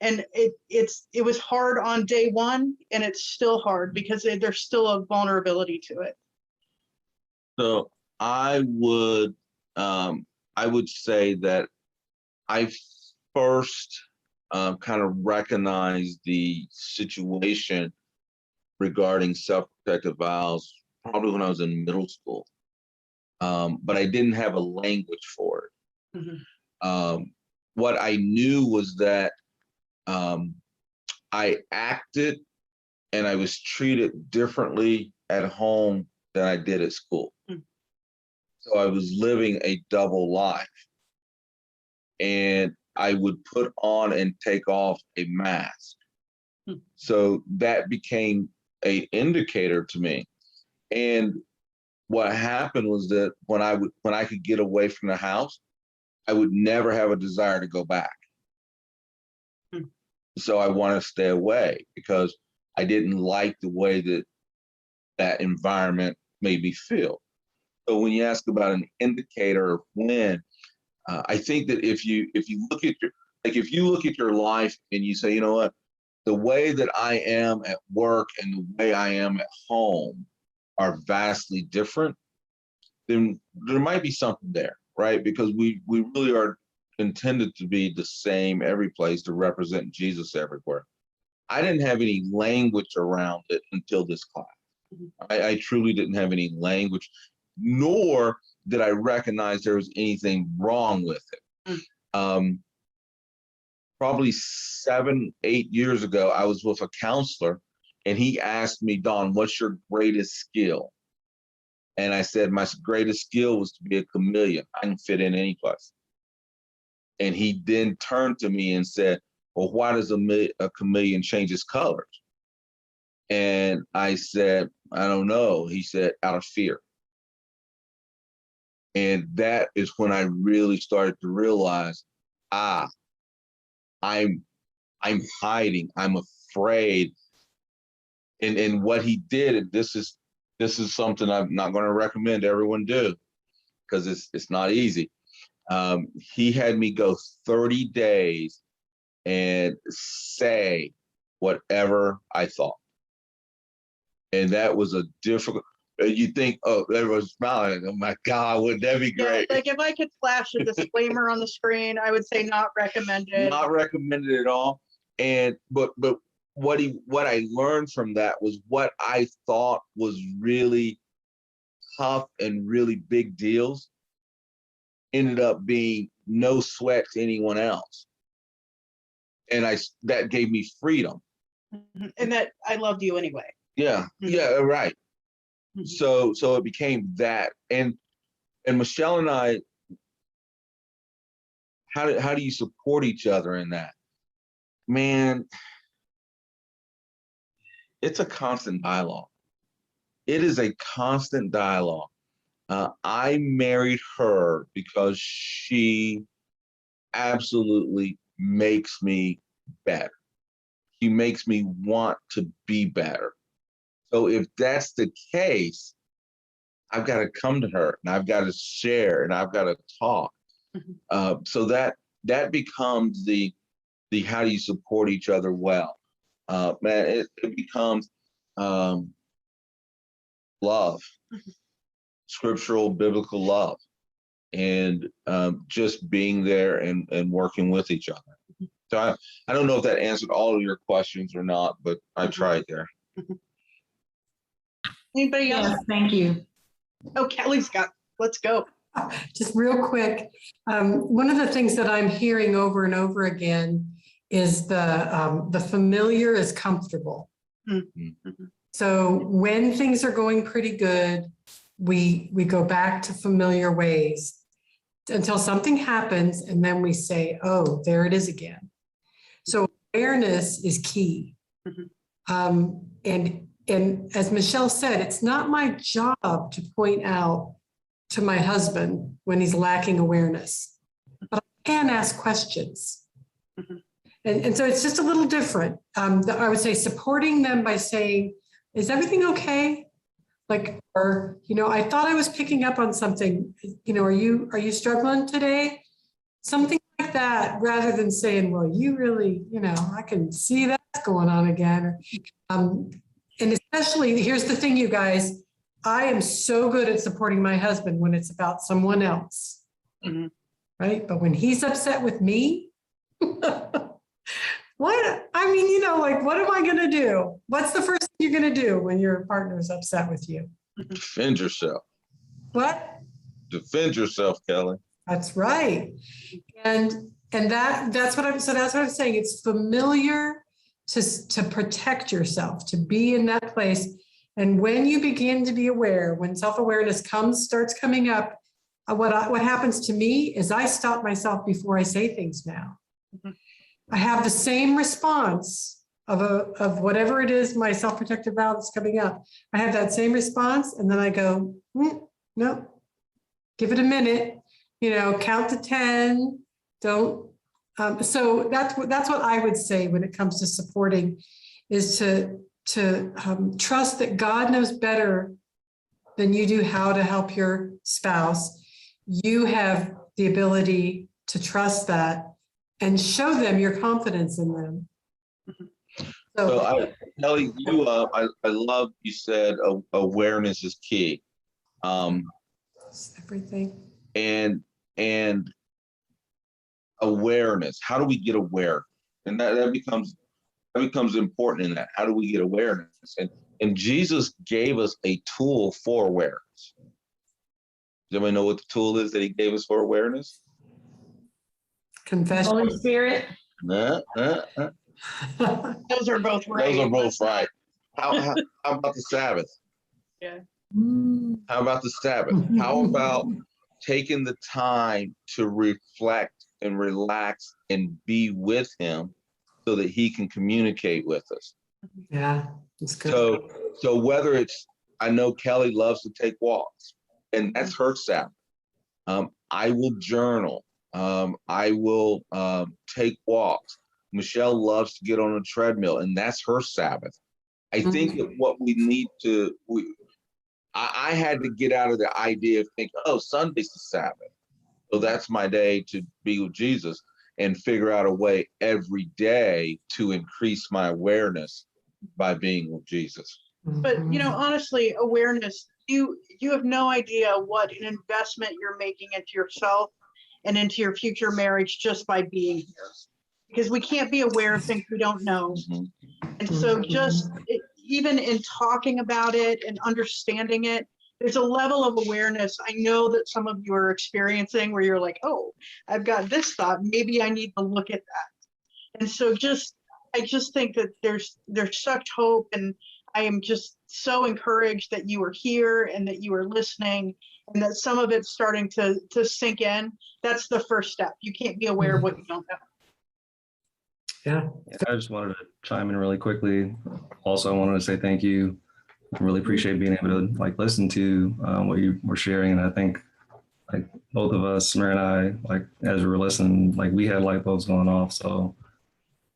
And it was hard on day one, and it's still hard because there's still a vulnerability to it. So I would say that I first kind of recognized the situation regarding self-protective vows probably when I was in middle school. But I didn't have a language for it. What I knew was that I acted and I was treated differently at home than I did at school. So I was living a double life. And I would put on and take off a mask. So that became an indicator to me. And what happened was that when I could get away from the house, I would never have a desire to go back. So I want to stay away because I didn't like the way that environment made me feel. So when you ask about an indicator of when, I think that if you look at your life and you say, you know what, the way that I am at work and the way I am at home are vastly different, then there might be something there, right? Because we really are intended to be the same every place, to represent Jesus everywhere. I didn't have any language around it until this class. I truly didn't have any language, nor did I recognize there was anything wrong with it. Probably 7, 8 years ago, I was with a counselor and he asked me, Don, what's your greatest skill? And I said, my greatest skill was to be a chameleon. I can fit in any place. And he then turned to me and said, well, why does a chameleon change its colors? And I said, I don't know. He said, out of fear. And that is when I really started to realize, I'm hiding, I'm afraid. And what he did, and this is something I'm not going to recommend everyone do, because it's not easy. He had me go 30 days and say whatever I thought. And that was a difficult, you think, oh, everyone's smiling. Oh my God, wouldn't that be great? Yeah, like if I could flash a disclaimer on the screen, I would say not recommended. Not recommended at all. And but what I learned from that was what I thought was really tough and really big deals ended up being no sweat to anyone else. And that gave me freedom. And that I loved you anyway. Yeah, yeah, right. So it became that. And Michelle and I, how do you support each other in that? Man, it's a constant dialogue. It is a constant dialogue. I married her because she absolutely makes me better. She makes me want to be better. So if that's the case, I've got to come to her and I've got to share and I've got to talk. So that becomes the how do you support each other well? Man, it becomes love, scriptural, biblical love, and just being there and working with each other. So I don't know if that answered all of your questions or not, but I tried there. Anybody else? Yes, thank you. Oh, Kelly's let's go. Just real quick, one of the things that I'm hearing over and over again is the familiar is comfortable. So when things are going pretty good, we go back to familiar ways until something happens, and then we say, oh, there it is again. So awareness is key. And as Michelle said, it's not my job to point out to my husband when he's lacking awareness, but I can ask questions. And so it's just a little different. I would say supporting them by saying, is everything okay? Like, or, I thought I was picking up on something, are you struggling today? Something like that, rather than saying, well, you really, I can see that's going on again. And especially, here's the thing, you guys, I am so good at supporting my husband when it's about someone else, right? But when he's upset with me, what am I going to do? What's the first thing you're going to do when your partner is upset with you? Defend yourself. What? Defend yourself, Kelly. That's right. And that's what I'm saying. It's familiar to protect yourself, to be in that place. And when you begin to be aware, when self-awareness starts coming up, what happens to me is I stop myself before I say things now. Mhm. I have the same response of whatever it is, my self-protective vow that's coming up. I have that same response, and then I go, no, give it a minute, count to 10. Don't. So that's what I would say when it comes to supporting, is to trust that God knows better than you do how to help your spouse. You have the ability to trust that and show them your confidence in them. Kelly, I love you said awareness is key. Everything. And awareness. How do we get aware? And that becomes important in that. How do we get awareness? And Jesus gave us a tool for awareness. Does anybody know what the tool is that he gave us for awareness? Confession. Holy Spirit. Those are both right. Those are both right. How about the Sabbath? Yeah. How about the Sabbath? How about taking the time to reflect and relax and be with him so that he can communicate with us? Yeah, that's good. So whether it's, I know Kelly loves to take walks, and that's her Sabbath. I will journal. I will take walks. Michelle loves to get on a treadmill, and that's her Sabbath. I think that what we need to, I had to get out of the idea of thinking, oh, Sunday's the Sabbath, so that's my day to be with Jesus, and figure out a way every day to increase my awareness by being with Jesus. But honestly, awareness, you have no idea what an investment you're making into yourself and into your future marriage just by being here. Because we can't be aware of things we don't know. And so even in talking about it and understanding it, there's a level of awareness I know that some of you are experiencing where you're like, oh, I've got this thought, maybe I need to look at that. And so I just think that there's such hope, and I am just so encouraged that you are here and that you are listening, and that some of it's starting to sink in. That's the first step. You can't be aware of what you don't know. Yeah. I just wanted to chime in really quickly. Also, I wanted to say thank you. I really appreciate being able to listen to what you were sharing. And I think both of us, Samir and I, as we were listening, we had light bulbs going off. So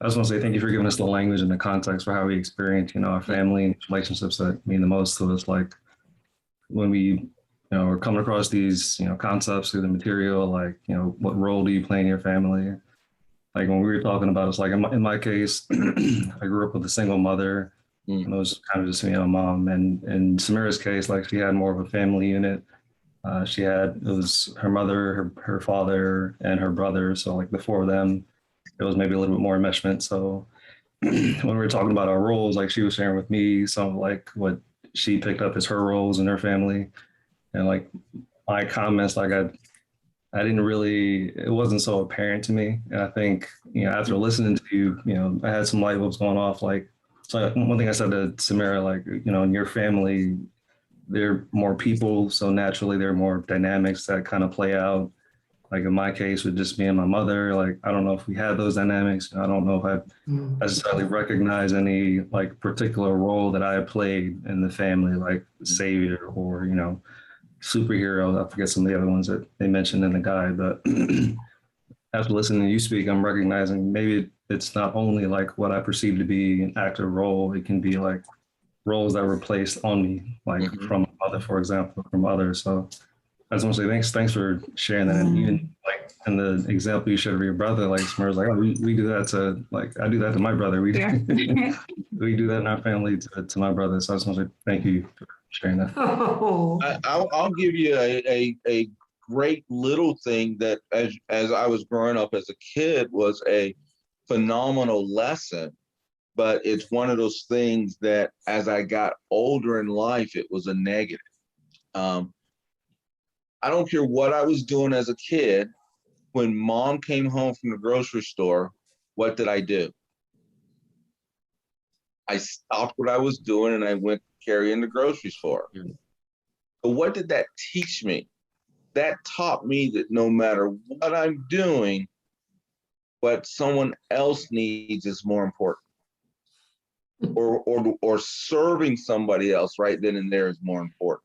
I just want to say thank you for giving us the language and the context for how we experience, our family relationships that mean the most to us. Like when we, we're coming across these, concepts through the material, what role do you play in your family? Like when we were talking about, it's like in my case, I grew up with a single mother. And it was kind of just me and my mom. And in Samira's case, she had more of a family unit. It was her mother, her father, and her brother. So the four of them, it was maybe a little bit more enmeshment. So when we were talking about our roles, she was sharing with me some of what she picked up as her roles in her family. And my comments, I didn't really, it wasn't so apparent to me. And I think, after listening to you, I had some light bulbs going off. So one thing I said to Samira, in your family, there are more people. So naturally there are more dynamics that kind of play out. In my case with just me and my mother, I don't know if we had those dynamics. I don't know if I necessarily recognize any particular role that I played in the family, savior or, superhero. I forget some of the other ones that they mentioned in the guide, but after listening to you speak, I'm recognizing maybe it's not only what I perceive to be an active role. It can be roles that were placed on me, from my mother, for example, from others. So I just want to say thanks for sharing that. And even in the example you shared of your brother, Smur's oh, we do that to I do that to my brother. We we do that in our family to my brother. So I just want to say thank you for sharing that. I'll give you a great little thing that as I was growing up as a kid was a phenomenal lesson, but it's one of those things that as I got older in life, it was a negative. I don't care what I was doing as a kid. When mom came home from the grocery store, what did I do? I stopped what I was doing and I went carrying the groceries for her. But what did that teach me? That taught me that no matter what I'm doing, what someone else needs is more important. Or serving somebody else right then and there is more important.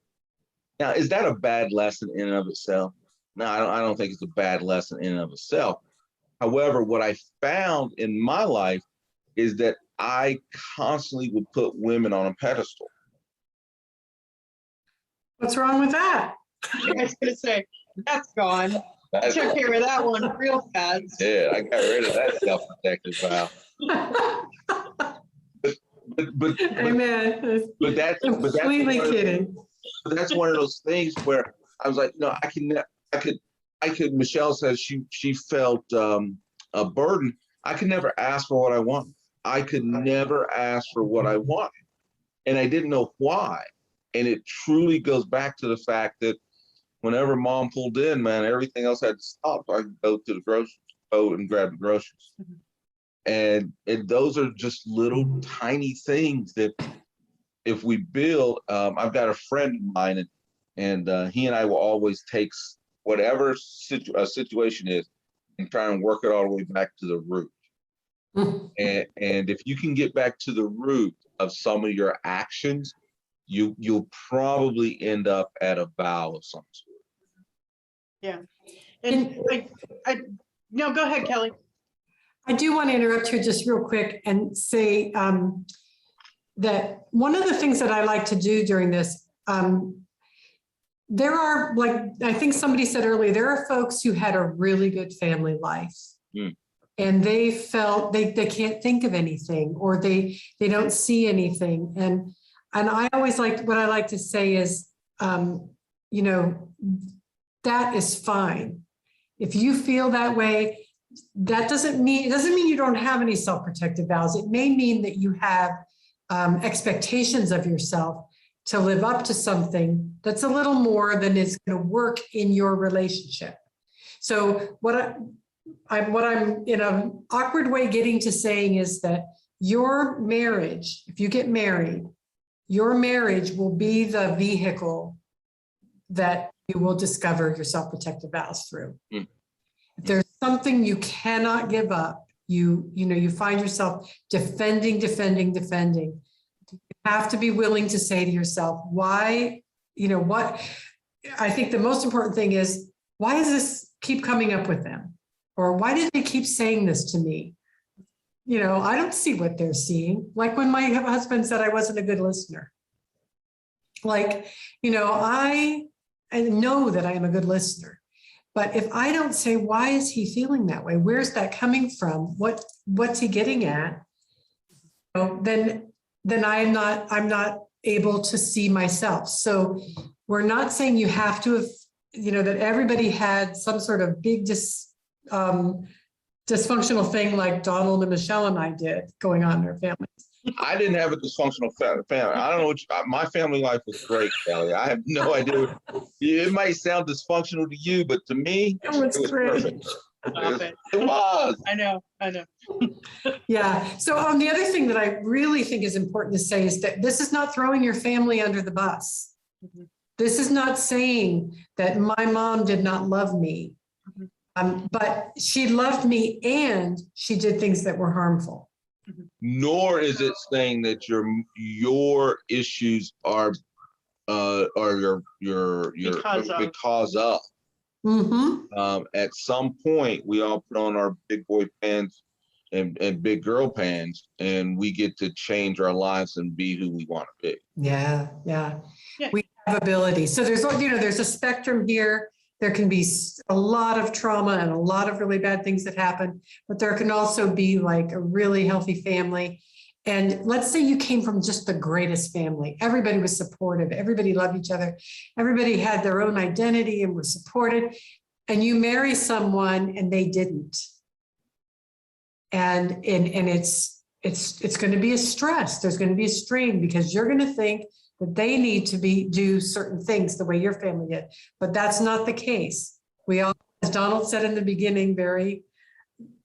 Now, is that a bad lesson in and of itself? No, I don't think it's a bad lesson in and of itself. However, what I found in my life is that I constantly would put women on a pedestal. What's wrong with that? I was gonna say, that's gone. I took care of that one real fast. Yeah, I got rid of that self-protective vow. But Amen. that's Completely kidding. that's one of those things where I was like, no, I could. Michelle says she felt a burden. I could never ask for what I want. I could never ask for what I want, and I didn't know why. And it truly goes back to the fact that whenever mom pulled in, man, everything else had to stop. I could go to the grocery store and grab the groceries. And those are just little tiny things that if we build, I've got a friend of mine and he and I will always take whatever situation is and try and work it all the way back to the root. And if you can get back to the root of some of your actions, you'll probably end up at a vow of some sort. Yeah. And no, go ahead, Kelly. I do want to interrupt you just real quick and say that one of the things that I like to do during this, there are, like, I think somebody said earlier, there are folks who had a really good family life. And they felt they can't think of anything, or they don't see anything. And I always what I like to say is, you know, that is fine. If you feel that way, it doesn't mean you don't have any self-protective vows. It may mean that you have expectations of yourself to live up to something that's a little more than is going to work in your relationship. So what I'm in an awkward way getting to saying is that your marriage, if you get married, your marriage will be the vehicle that you will discover your self-protective vows through. If there's something you cannot give up, you find yourself defending. You have to be willing to say to yourself, why, what, I think the most important thing is, why does this keep coming up with them? Or why did they keep saying this to me? I don't see what they're seeing. Like when my husband said I wasn't a good listener. I know that I am a good listener. But if I don't say, why is he feeling that way? Where's that coming from? What's he getting at? Then I'm not able to see myself. So we're not saying you have to have, that everybody had some sort of big dysfunctional thing like Donald and Michelle and I did going on in their families. I didn't have a dysfunctional family. I don't know my family life was great, Kelly. I have no idea. It might sound dysfunctional to you, but to me, it was great. Perfect. Stop it. It was. I know. Yeah. So the other thing that I really think is important to say is that this is not throwing your family under the bus. Mm-hmm. This is not saying that my mom did not love me, but she loved me and she did things that were harmful. Nor is it saying that your issues are your because of. Mm-hmm. At some point, we all put on our big boy pants and big girl pants, and we get to change our lives and be who we want to be. Yeah. We have ability. So there's a spectrum here. There can be a lot of trauma and a lot of really bad things that happen, but there can also be like a really healthy family. And let's say you came from just the greatest family. Everybody was supportive. Everybody loved each other. Everybody had their own identity and was supported. And you marry someone and they didn't. And it's going to be a stress. There's going to be a strain because you're going to think that they need to do certain things the way your family did. But that's not the case. We all, as Donald said in the beginning, very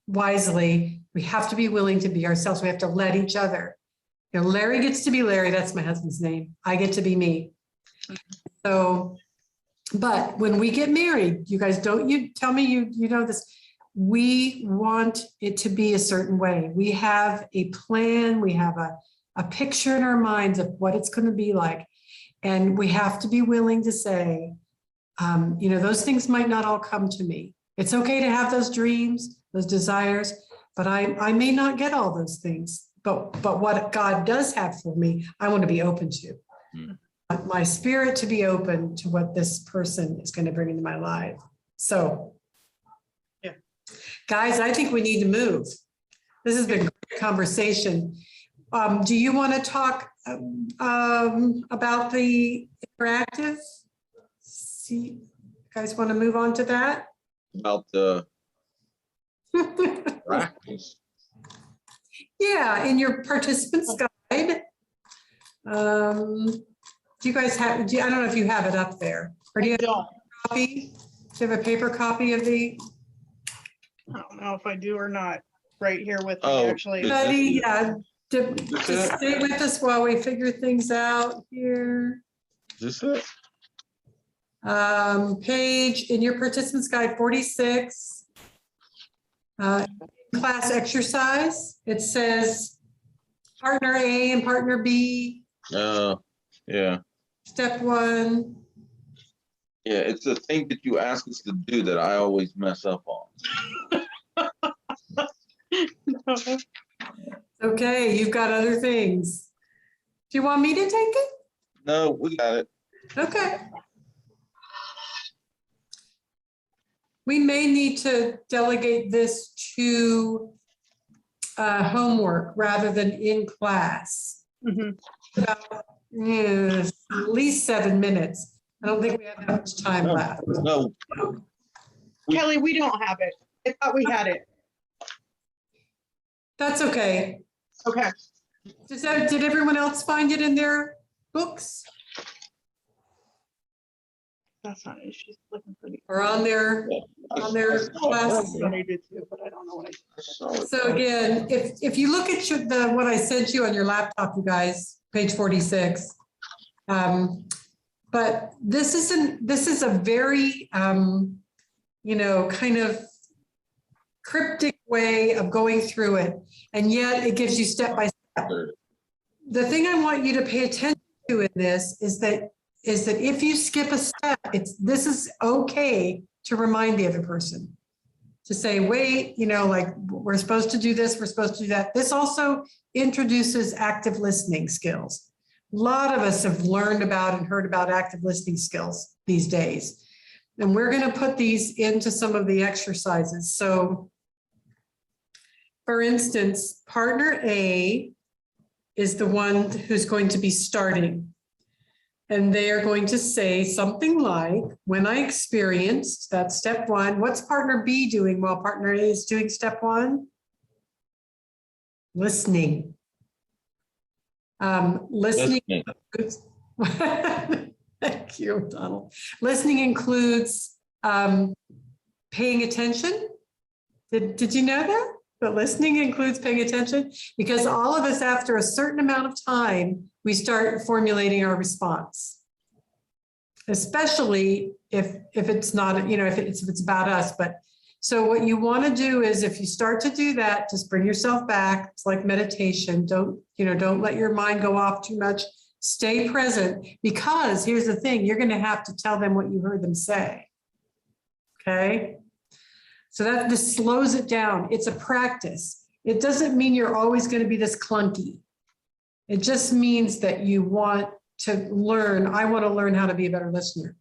wisely, we have to be willing to be ourselves. We have to let each other. You know, Larry gets to be Larry. That's my husband's name. I get to be me. So, but when we get married, you guys don't, you tell me you know this, we want it to be a certain way. We have a plan, we have a picture in our minds of what it's going to be like. And we have to be willing to say, you know, those things might not all come to me. It's okay to have those dreams, those desires, but I may not get all those things. But what God does have for me, I want to be open to. My spirit to be open to what this person is going to bring into my life. So, yeah, guys, I think we need to move. This has been a great conversation. Do you want to talk about the interactive? See, you guys want to move on to that? About the practice. Yeah, in your participants guide. Do you guys have, I don't know if you have it up there, or do you have a copy? Do you have a paper copy of the? I don't know if I do or not, right here with me, Oh, actually. Buddy, yeah, just stay with us while we figure things out here. Is this it? Page in your participants guide 46. Class exercise, it says partner A and partner B. Yeah. Step 1. Yeah, it's the thing that you ask us to do that I always mess up on. Okay, you've got other things. Do you want me to take it? No, we got it. Okay. We may need to delegate this to homework rather than in class. Mhm. About, at least 7 minutes. I don't think we have that much time left. No, Kelly, we don't have it. I thought we had it. That's okay. Okay. Did everyone else find it in their books That's not it. She's looking for the. or on their class? I did too, but I don't know what I. So again, if you look at what I sent you on your laptop, you guys, page 46. But this is a very, you know, kind of cryptic way of going through it. And yet it gives you step by step. The thing I want you to pay attention to in this is that if you skip a step, this is okay to remind the other person. To say, wait, you know, like we're supposed to do this, we're supposed to do that. This also introduces active listening skills. A lot of us have learned about and heard about active listening skills these days. And we're going to put these into some of the exercises. So, for instance, partner A is the one who's going to be starting. And they are going to say something like, when I experienced, that's step 1. What's partner B doing while partner A is doing step 1? Listening. Listening. Includes, thank you, Donald. Listening includes paying attention. Did you know that? But listening includes paying attention, because all of us, after a certain amount of time, we start formulating our response. Especially if it's not, you know, if it's about us. But so what you want to do is, if you start to do that, just bring yourself back. It's like meditation. Don't let your mind go off too much. Stay present, because here's the thing, you're going to have to tell them what you heard them say. Okay. So that just slows it down. It's a practice. It doesn't mean you're always going to be this clunky. It just means that you want to learn. I want to learn how to be a better listener.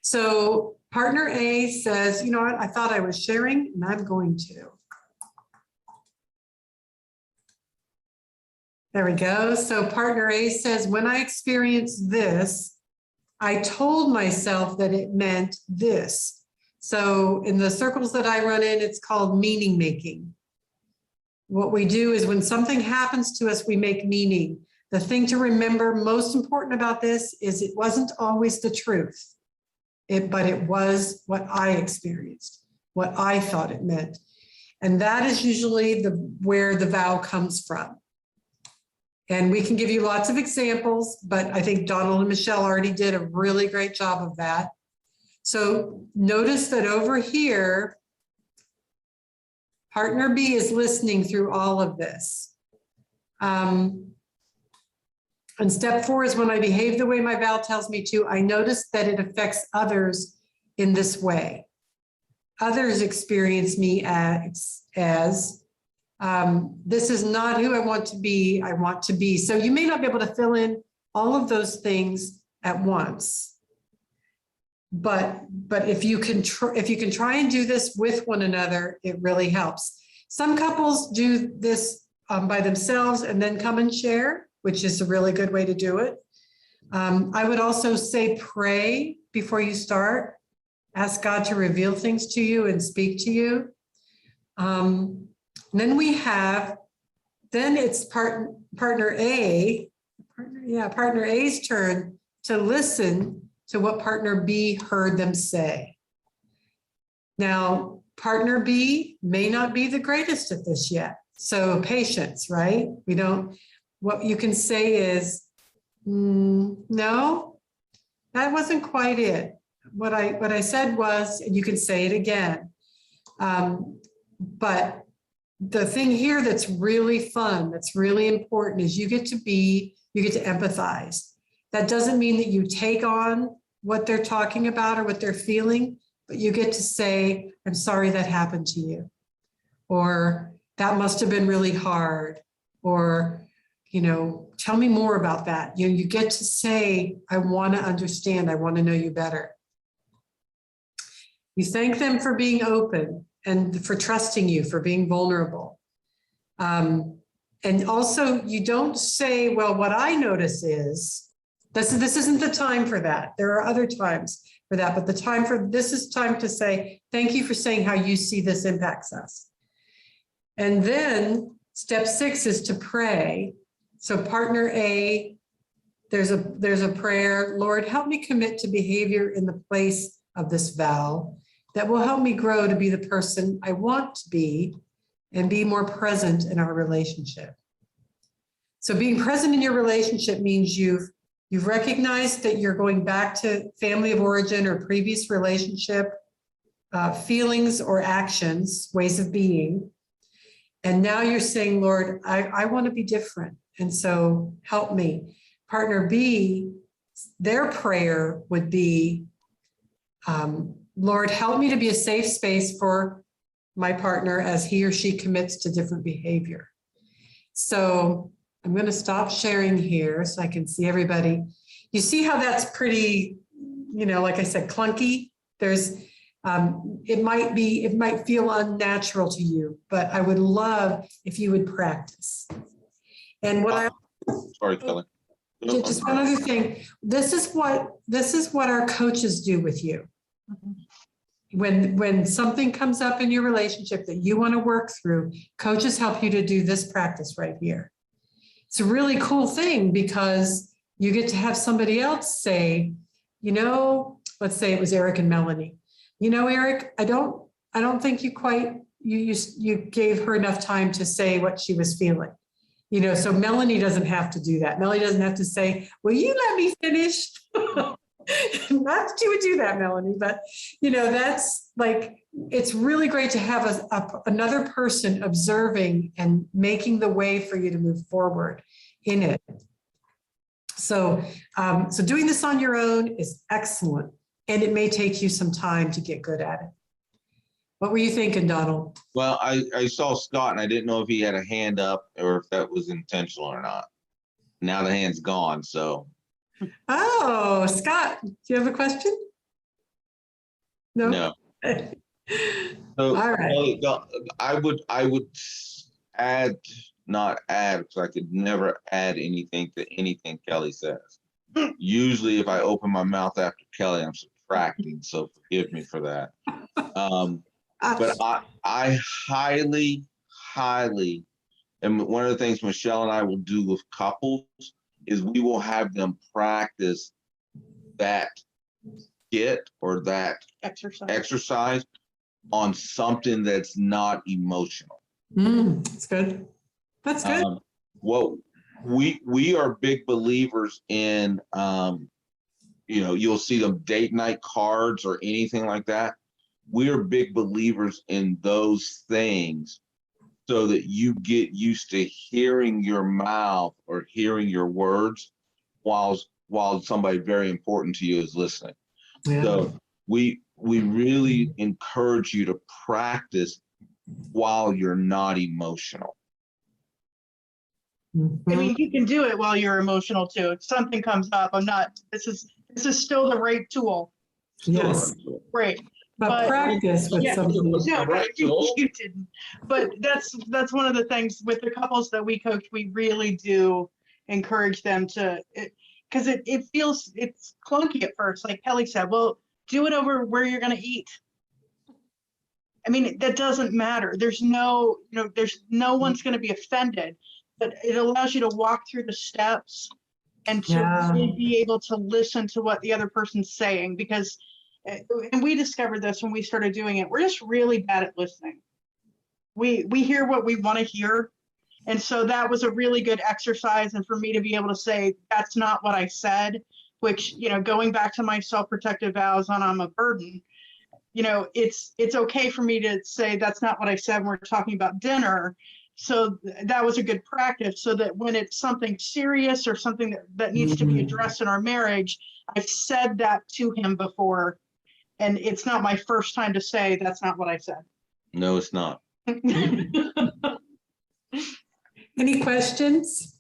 So partner A says, you know what, I thought I was sharing, and I'm going to. There we go. So partner A says, when I experienced this, I told myself that it meant this. So in the circles that I run in, it's called meaning making. What we do is, when something happens to us, we make meaning. The thing to remember most important about this is it wasn't always the truth, but it was what I experienced, what I thought it meant. And that is usually where the vow comes from. And we can give you lots of examples, but I think Donald and Michelle already did a really great job of that. So notice that over here, partner B is listening through all of this. And step 4 is when I behave the way my vow tells me to, I notice that it affects others in this way. Others experience me as this is not who I want to be. So you may not be able to fill in all of those things at once. But if you can try and do this with one another, it really helps. Some couples do this by themselves and then come and share, which is a really good way to do it. I would also say pray before you start. Ask God to reveal things to you and speak to you. Then it's partner A's turn to listen to what partner B heard them say. Now, partner B may not be the greatest at this yet. So patience, right? What you can say is, no, that wasn't quite it. What I said was, and you can say it again. But the thing here that's really fun, that's really important is you get to empathize. That doesn't mean that you take on what they're talking about or what they're feeling, but you get to say, I'm sorry that happened to you. Or that must have been really hard. Or, tell me more about that. You get to say, I want to understand. I want to know you better. You thank them for being open and for trusting you, for being vulnerable. And also you don't say, well, what I notice is, this isn't the time for that. There are other times for that, but this is time to say, thank you for saying how you see this impacts us. And then step 6 is to pray. So partner A, there's a prayer, Lord, help me commit to behavior in the place of this vow that will help me grow to be the person I want to be and be more present in our relationship. So being present in your relationship means you've recognized that you're going back to family of origin or previous relationship, feelings or actions, ways of being. And now you're saying, Lord, I want to be different. And so help me. Partner B, their prayer would be, Lord, help me to be a safe space for my partner as he or she commits to different behavior. So I'm going to stop sharing here so I can see everybody. You see how that's pretty, like I said, clunky. It might feel unnatural to you, but I would love if you would practice. And Sorry, Kelly. Just one other thing. This is what our coaches do with you. When something comes up in your relationship that you want to work through, coaches help you to do this practice right here. It's a really cool thing because you get to have somebody else say, let's say it was Eric and Melanie. Eric, I don't think you gave her enough time to say what she was feeling. So Melanie doesn't have to do that. Melanie doesn't have to say, will you let me finish? Not that you would do that, Melanie, but that's like, it's really great to have another person observing and making the way for you to move forward in it. So doing this on your own is excellent, and it may take you some time to get good at it. What were you thinking, Donald? Well, I saw Scott and I didn't know if he had a hand up or if that was intentional or not. Now the hand's gone, so. Oh, Scott, do you have a question? No. So, all right. I would not add, because I could never add anything to anything Kelly says. Usually if I open my mouth after Kelly, I'm subtracting, so forgive me for that. But I highly, and one of the things Michelle and I will do with couples is we will have them practice that skit or that exercise on something that's not emotional. That's good. That's good. Well, we are big believers in, you'll see them date night cards or anything like that. We are big believers in those things so that you get used to hearing your mouth or hearing your words while somebody very important to you is listening. Yeah. So we really encourage you to practice while you're not emotional. I mean, you can do it while you're emotional too. If something comes up, this is still the right tool. Yes. Right. But practice with something. No, you didn't. But that's one of the things with the couples that we coach, we really do encourage them to, because it feels, it's clunky at first. Like Kelly said, well, do it over where you're going to eat. I mean, that doesn't matter. There's no one's going to be offended, but it allows you to walk through the steps and to really be able to listen to what the other person's saying, because, and we discovered this when we started doing it, we're just really bad at listening. We hear what we want to hear. And so that was a really good exercise. And for me to be able to say, that's not what I said, which, going back to my self-protective vows on I'm a burden, it's okay for me to say, that's not what I said when we're talking about dinner. So that was a good practice, so that when it's something serious or something that needs to be addressed in our marriage, I've said that to him before. And it's not my first time to say, that's not what I said. No, it's not. Any questions?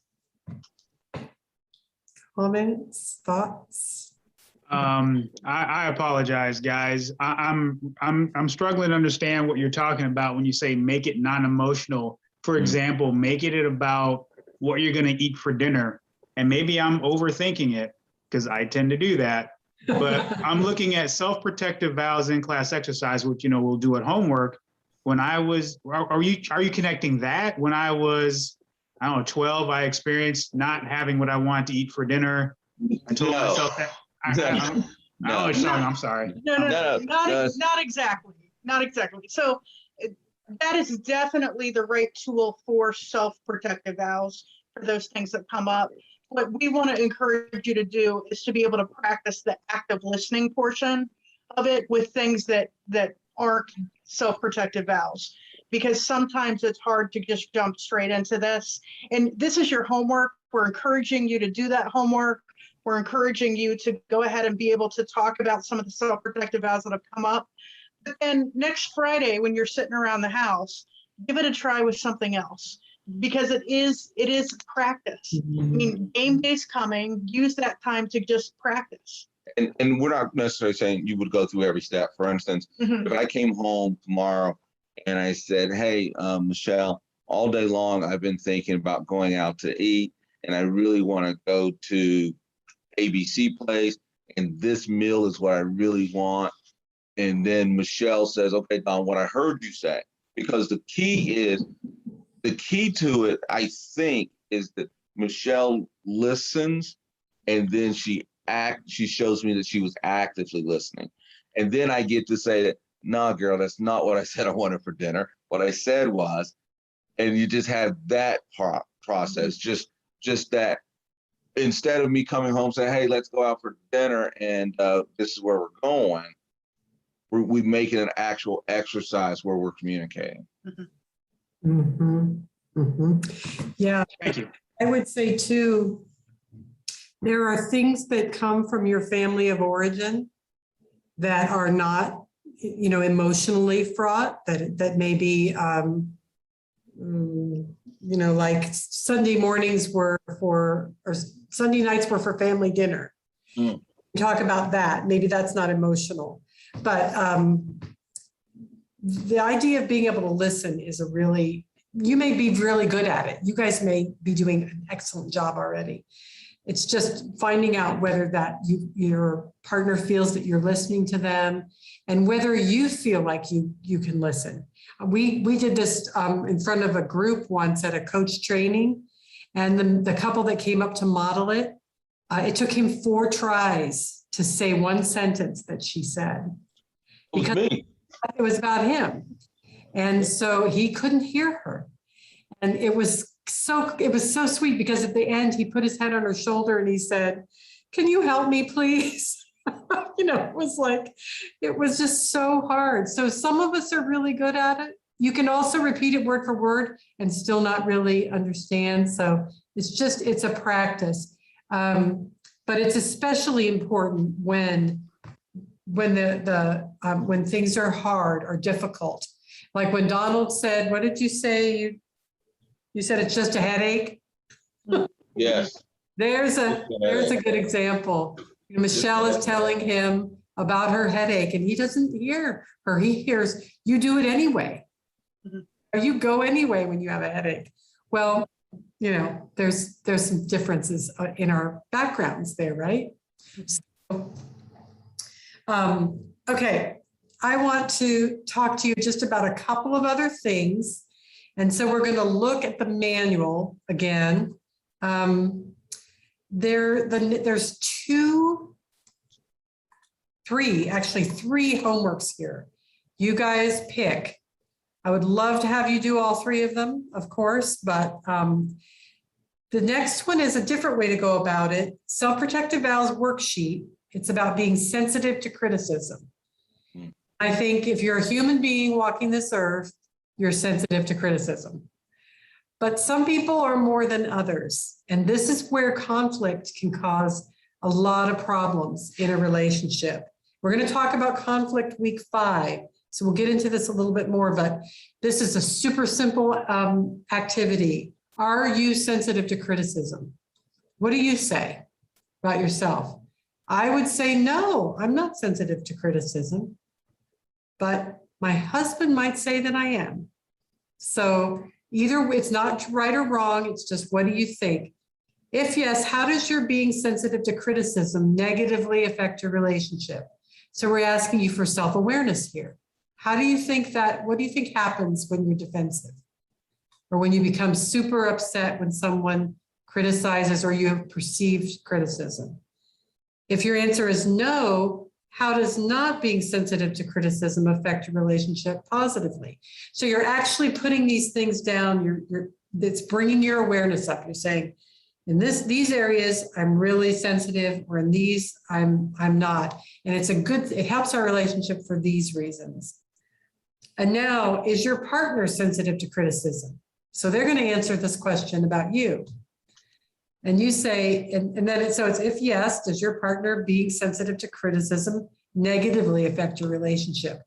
Comments, thoughts? I apologize, guys. I'm struggling to understand what you're talking about when you say make it non-emotional. For example, make it about what you're going to eat for dinner. And maybe I'm overthinking it because I tend to do that. But I'm looking at self-protective vows in class exercise, which, we'll do at homework. When I was, are you connecting that? When I was, 12, I experienced not having what I wanted to eat for dinner. I told myself that. I'm sorry. No, not exactly. Not exactly. So that is definitely the right tool for self-protective vows for those things that come up. What we want to encourage you to do is to be able to practice the active listening portion of it with things that aren't self-protective vows, because sometimes it's hard to just jump straight into this. And this is your homework. We're encouraging you to do that homework. We're encouraging you to go ahead and be able to talk about some of the self-protective vows that have come up. But then next Friday, when you're sitting around the house, give it a try with something else, because it is practice. I mean, game day's coming. Use that time to just practice. And we're not necessarily saying you would go through every step. For instance, if I came home tomorrow and I said, hey, Michelle, all day long I've been thinking about going out to eat, and I really want to go to ABC place, and this meal is what I really want. And then Michelle says, okay, Don, what I heard you say, because the key to it, I think, is that Michelle listens, and then she shows me that she was actively listening. And then I get to say that, nah, girl, that's not what I said I wanted for dinner. What I said was, and you just have that process, just that. Instead of me coming home saying, hey, let's go out for dinner and this is where we're going, we make it an actual exercise where we're communicating. Yeah. Thank you. I would say too, there are things that come from your family of origin that are not, emotionally fraught, that may be, like Sunday mornings or Sunday nights were for family dinner. Talk about that. Maybe that's not emotional, but the idea of being able to listen is you may be really good at it. You guys may be doing an excellent job already. It's just finding out whether your partner feels that you're listening to them, and whether you feel like you can listen. We did this in front of a group once at a coach training, And the couple that came up to model it, it took him 4 tries to say one sentence that she said. It was me. It was about him. And so he couldn't hear her. And it was so sweet because at the end, he put his head on her shoulder and he said, "Can you help me, please?" It was just so hard. So some of us are really good at it. You can also repeat it word for word and still not really understand. So it's a practice. But it's especially important when things are hard or difficult. Like when Donald said, what did you say? You said it's just a headache? Yes. There's a good example. Michelle is telling him about her headache and he doesn't hear her. He hears, "You do it anyway." Or "You go anyway when you have a headache." Well, there's some differences in our backgrounds there, right? So, okay, I want to talk to you just about a couple of other things. And so we're going to look at the manual again. There's three homeworks here. You guys pick. I would love to have you do all 3 of them, of course, but the next one is a different way to go about it. Self-protective vows worksheet. It's about being sensitive to criticism. I think if you're a human being walking this earth, you're sensitive to criticism. But some people are more than others. And this is where conflict can cause a lot of problems in a relationship. We're going to talk about conflict week 5. So we'll get into this a little bit more, but this is a super simple activity. Are you sensitive to criticism? What do you say about yourself? I would say, no, I'm not sensitive to criticism, but my husband might say that I am. So either it's not right or wrong. It's just, what do you think? If yes, how does your being sensitive to criticism negatively affect your relationship? So we're asking you for self-awareness here. What do you think happens when you're defensive? Or when you become super upset when someone criticizes or you have perceived criticism? If your answer is no, how does not being sensitive to criticism affect your relationship positively? So you're actually putting these things down. It's bringing your awareness up. You're saying, in these areas, I'm really sensitive, or in these, I'm not. And it helps our relationship for these reasons. And now, is your partner sensitive to criticism? So they're going to answer this question about you. And you say, so it's if yes, does your partner being sensitive to criticism negatively affect your relationship?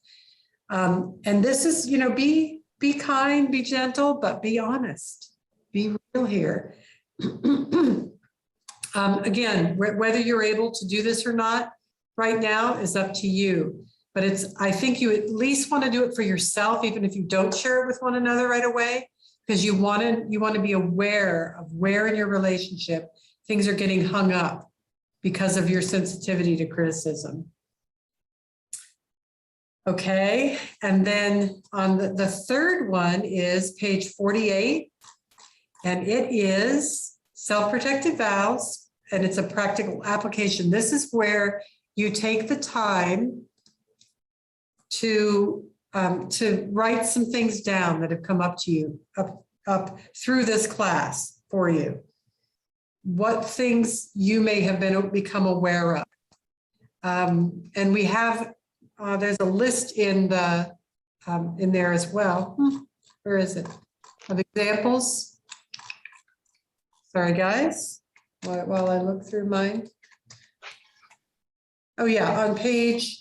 And this is, be kind, be gentle, but be honest. Be real here. Again, whether you're able to do this or not right now is up to you. But I think you at least want to do it for yourself, even if you don't share it with one another right away, because you want to be aware of where in your relationship things are getting hung up because of your sensitivity to criticism. Okay, and then on the third one is page 48, and it is self-protective vows, and it's a practical application. This is where you take the time to write some things down that have come up to you up through this class for you. What things you may have become aware of. And we have, there's a list in there as well. Where is it? Of examples. Sorry, guys, while I look through mine. Oh yeah, on page,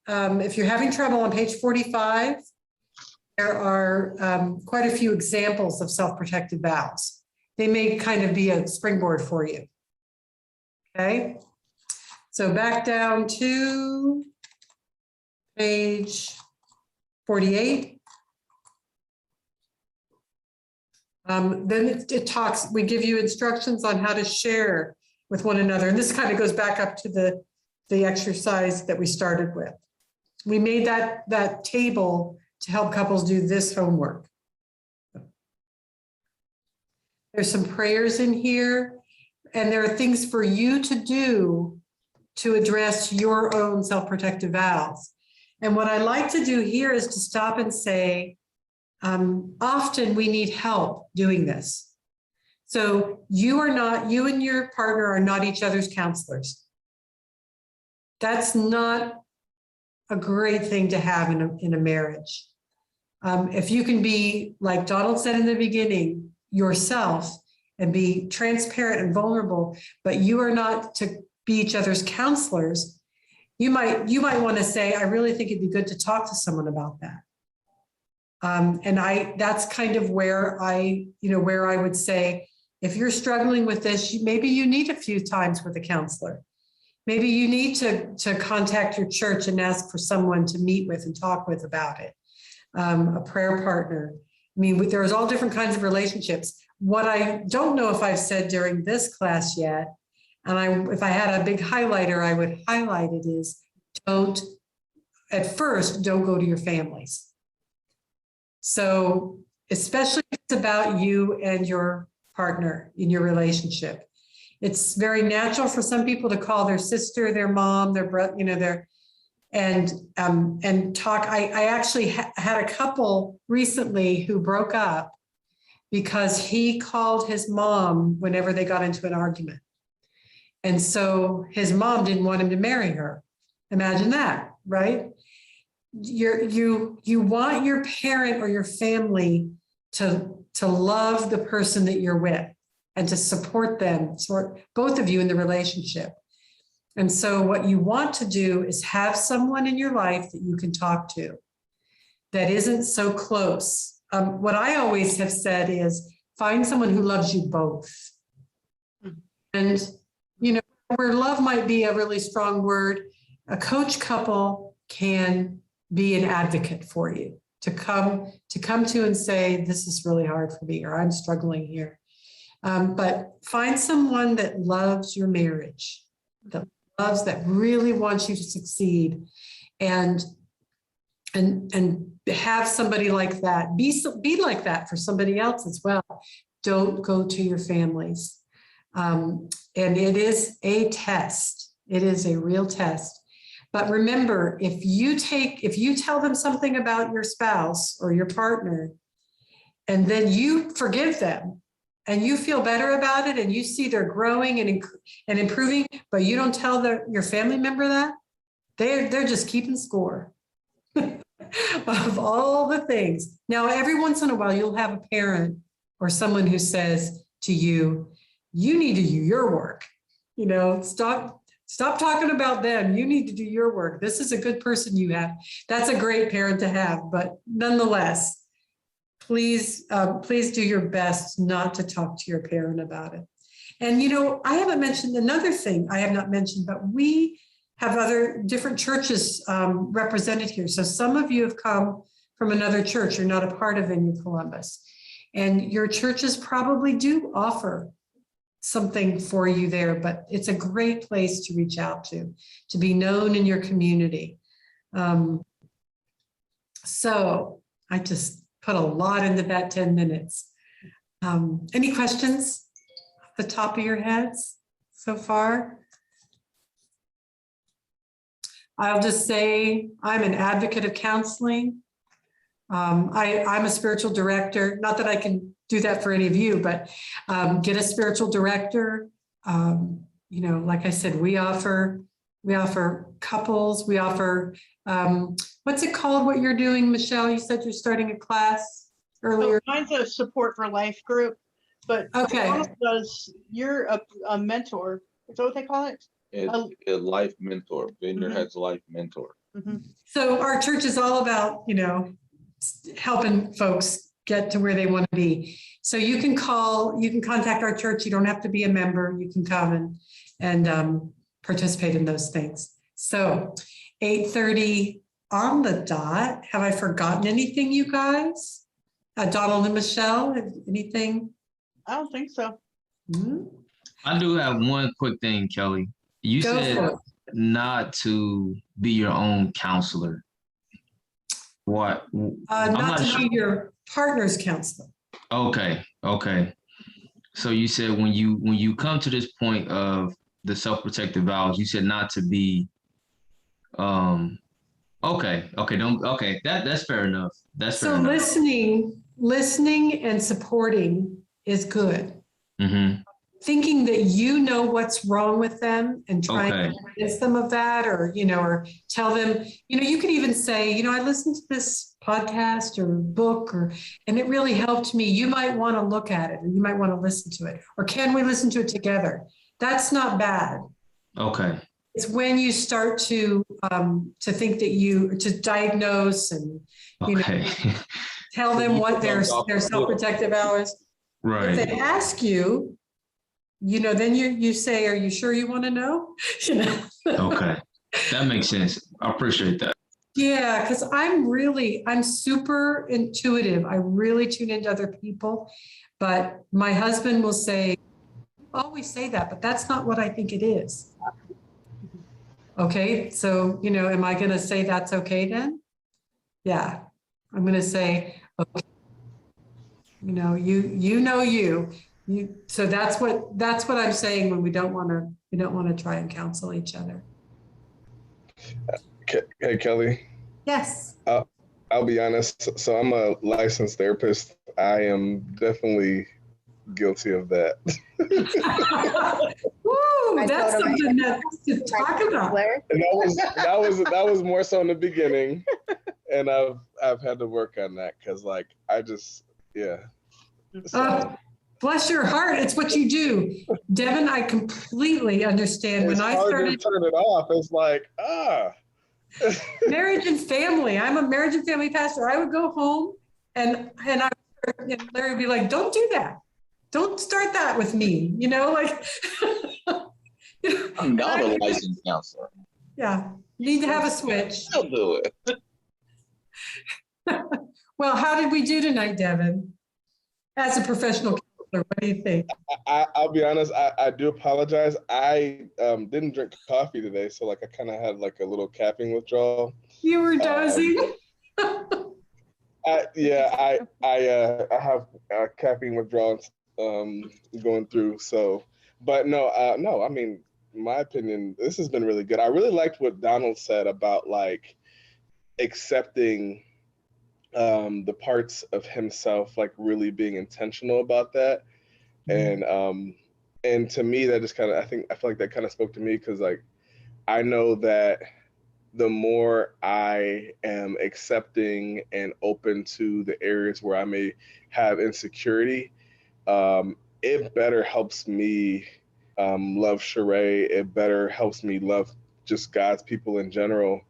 if you're having trouble on page 45, there are quite a few examples of self-protective vows. They may kind of be a springboard for you. Okay, so back down to page 48. Then it talks, we give you instructions on how to share with one another. And this kind of goes back up to the exercise that we started with. We made that table to help couples do this homework. There's some prayers in here, and there are things for you to do to address your own self-protective vows. And what I like to do here is to stop and say, often we need help doing this. So you and your partner are not each other's counselors. That's not a great thing to have in a marriage. If you can be, like Donald said in the beginning, yourself and be transparent and vulnerable, but you are not to be each other's counselors, you might want to say, I really think it'd be good to talk to someone about that. That's kind of where I would say, if you're struggling with this, maybe you need a few times with a counselor. Maybe you need to contact your church and ask for someone to meet with and talk with about it. A prayer partner. I mean, there's all different kinds of relationships. What I don't know if I've said during this class yet, and if I had a big highlighter, I would highlight it, is don't go to your families. So especially if it's about you and your partner in your relationship. It's very natural for some people to call their sister, their mom, their brother, and talk. I actually had a couple recently who broke up because he called his mom whenever they got into an argument. And so his mom didn't want him to marry her. Imagine that, right? You want your parent or your family to love the person that you're with and to support them, both of you in the relationship. And so what you want to do is have someone in your life that you can talk to that isn't so close. What I always have said is find someone who loves you both. And, where love might be a really strong word, a coach couple can be an advocate for you to come to and say, this is really hard for me, or I'm struggling here. But find someone that loves your marriage, that really wants you to succeed, and have somebody like that. Be like that for somebody else as well. Don't go to your families. And it is a test. It is a real test. But remember, if you tell them something about your spouse or your partner, and then you forgive them, and you feel better about it, and you see they're growing and improving, but you don't tell your family member that, they're just keeping score of all the things. Now, every once in a while, you'll have a parent or someone who says to you, you need to do your work. Stop talking about them. You need to do your work. This is a good person you have. That's a great parent to have, but nonetheless, please do your best not to talk to your parent about it. And, I haven't mentioned another thing I have not mentioned, but we have other different churches represented here. So some of you have come from another church. You're not a part of Vineyard Columbus. And your churches probably do offer something for you there, but it's a great place to reach out to be known in your community. So I just put a lot into that 10 minutes. Any questions off the top of your heads so far? I'll just say I'm an advocate of counseling. I'm a spiritual director, not that I can do that for any of you, but get a spiritual director. Like I said, we offer couples, we offer, what's it called, what you're doing, Michelle? You said you're starting a class earlier. Mine's a support for life group, but okay. You're a mentor. Is that what they call it? It's a life mentor. Vineyard has a life mentor. Mm-hmm. So our church is all about, helping folks get to where they want to be. So you can contact our church. You don't have to be a member. You can come and participate in those things. So 8:30 on the dot. Have I forgotten anything, you guys? Donald and Michelle, anything? I don't think so. Mm-hmm. I do have one quick thing, Kelly. You said not to be your own counselor. What? Not to be your partner's counselor. Okay. So you said when you come to this point of the self-protective vows, you said not to be that's fair enough. That's fair So enough. listening and supporting is good. Mm-hmm. Thinking that you know what's wrong with them and trying Okay. to convince them of that, or tell them, you could even say, I listened to this podcast or book, and it really helped me. You might want to look at it, or you might want to listen to it, or can we listen to it together? That's not bad. Okay. It's when you start to think that to diagnose and Okay. tell them what their self-protective hours. Right. If they ask you, then you say, "Are you sure you want to know?" Okay, that makes sense. I appreciate that. Yeah, because I'm super intuitive. I really tune into other people, but my husband will say, always say that, but that's not what I think it is. Okay, so am I going to say that's okay then? Yeah, I'm going to say, okay. So that's what I'm saying when we don't want to try and counsel each other. Hey, Kelly. Yes. I'll be honest. So I'm a licensed therapist. I am definitely guilty of that. Woo, that's something to talk about. And that was more so in the beginning, and I've had to work on that because So. Bless your heart. It's what you do. Devin, I completely understand. When I started to turn it off, it's like, marriage and family. I'm a marriage and family pastor. I would go home and Larry would be like, don't do that. Don't start that with me. I'm not a licensed counselor. Yeah. You need to have a switch. I'll do it. Well, how did we do tonight, Devin? As a professional counselor, what do you think? I'll be honest. I do apologize. I didn't drink coffee today, so I kind of had a little caffeine withdrawal. You were dozing. I have caffeine withdrawals going through. So, but no. I mean, my opinion, this has been really good. I really liked what Donald said about accepting the parts of himself, really being intentional about that. And to me, that just I feel like that kind of spoke to me because I know that the more I am accepting and open to the areas where I may have insecurity, it better helps me love Sheree. It better helps me love just God's people in general.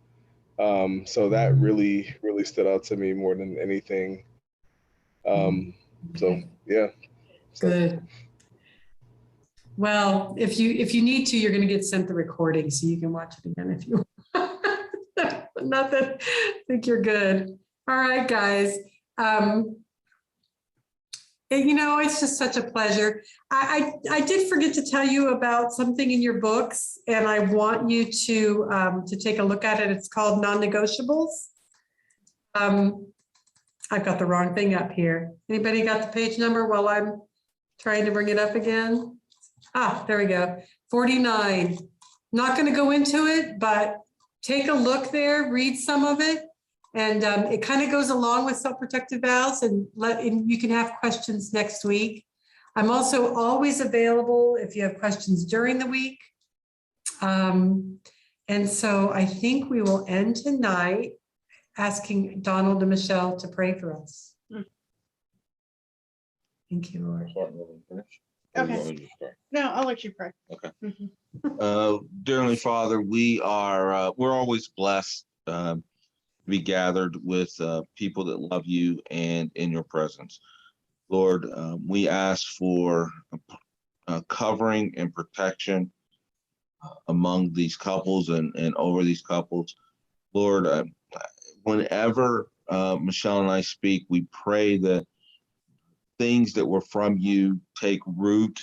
So that really, really stood out to me more than anything. So yeah. Good. Well, if you need to, you're going to get sent the recording so you can watch it again if you want. Nothing. I think you're good. All right, guys. It's just such a pleasure. I did forget to tell you about something in your books, and I want you to take a look at it. It's called Non-Negotiables. I've got the wrong thing up here. Anybody got the page number while I'm trying to bring it up again? There we go. 49. Not going to go into it, but take a look there, read some of it. And it kind of goes along with self-protective vows, and you can have questions next week. I'm also always available if you have questions during the week. And so I think we will end tonight asking Donald and Michelle to pray for us. Thank you, Lord. Okay. No, I'll let you pray. Okay. Mm-hmm. Dear Heavenly Father, we're always blessed to be gathered with people that love you and in your presence. Lord, we ask for covering and protection among these couples and over these couples. Lord, whenever Michelle and I speak, we pray that things that were from you take root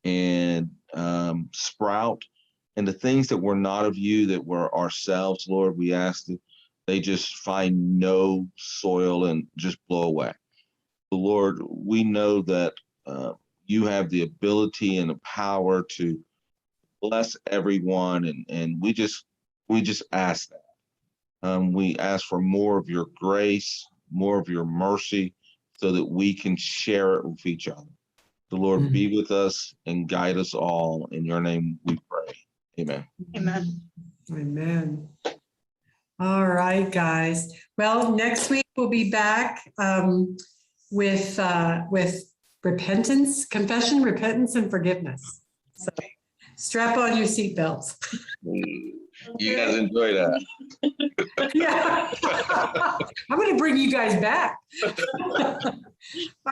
and sprout, and the things that were not of you, that were ourselves, Lord, we ask that they just find no soil and just blow away. Lord, we know that you have the ability and the power to bless everyone, and we just ask that. We ask for more of your grace, more of your mercy, so that we can share it with each other. The Lord be with us and guide us all. In your name we pray. Amen. Amen. Amen. All right, guys. Well, next week we'll be back with repentance, confession, repentance, and forgiveness. So strap on your seatbelts. You guys enjoy that. Yeah. I'm going to bring you guys back.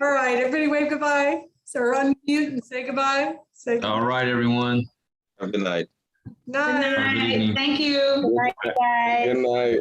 All right, everybody wave goodbye. So unmute and say goodbye. Say goodbye. All right, everyone. Have a good night. Night. Have a good evening. Thank you. Good night.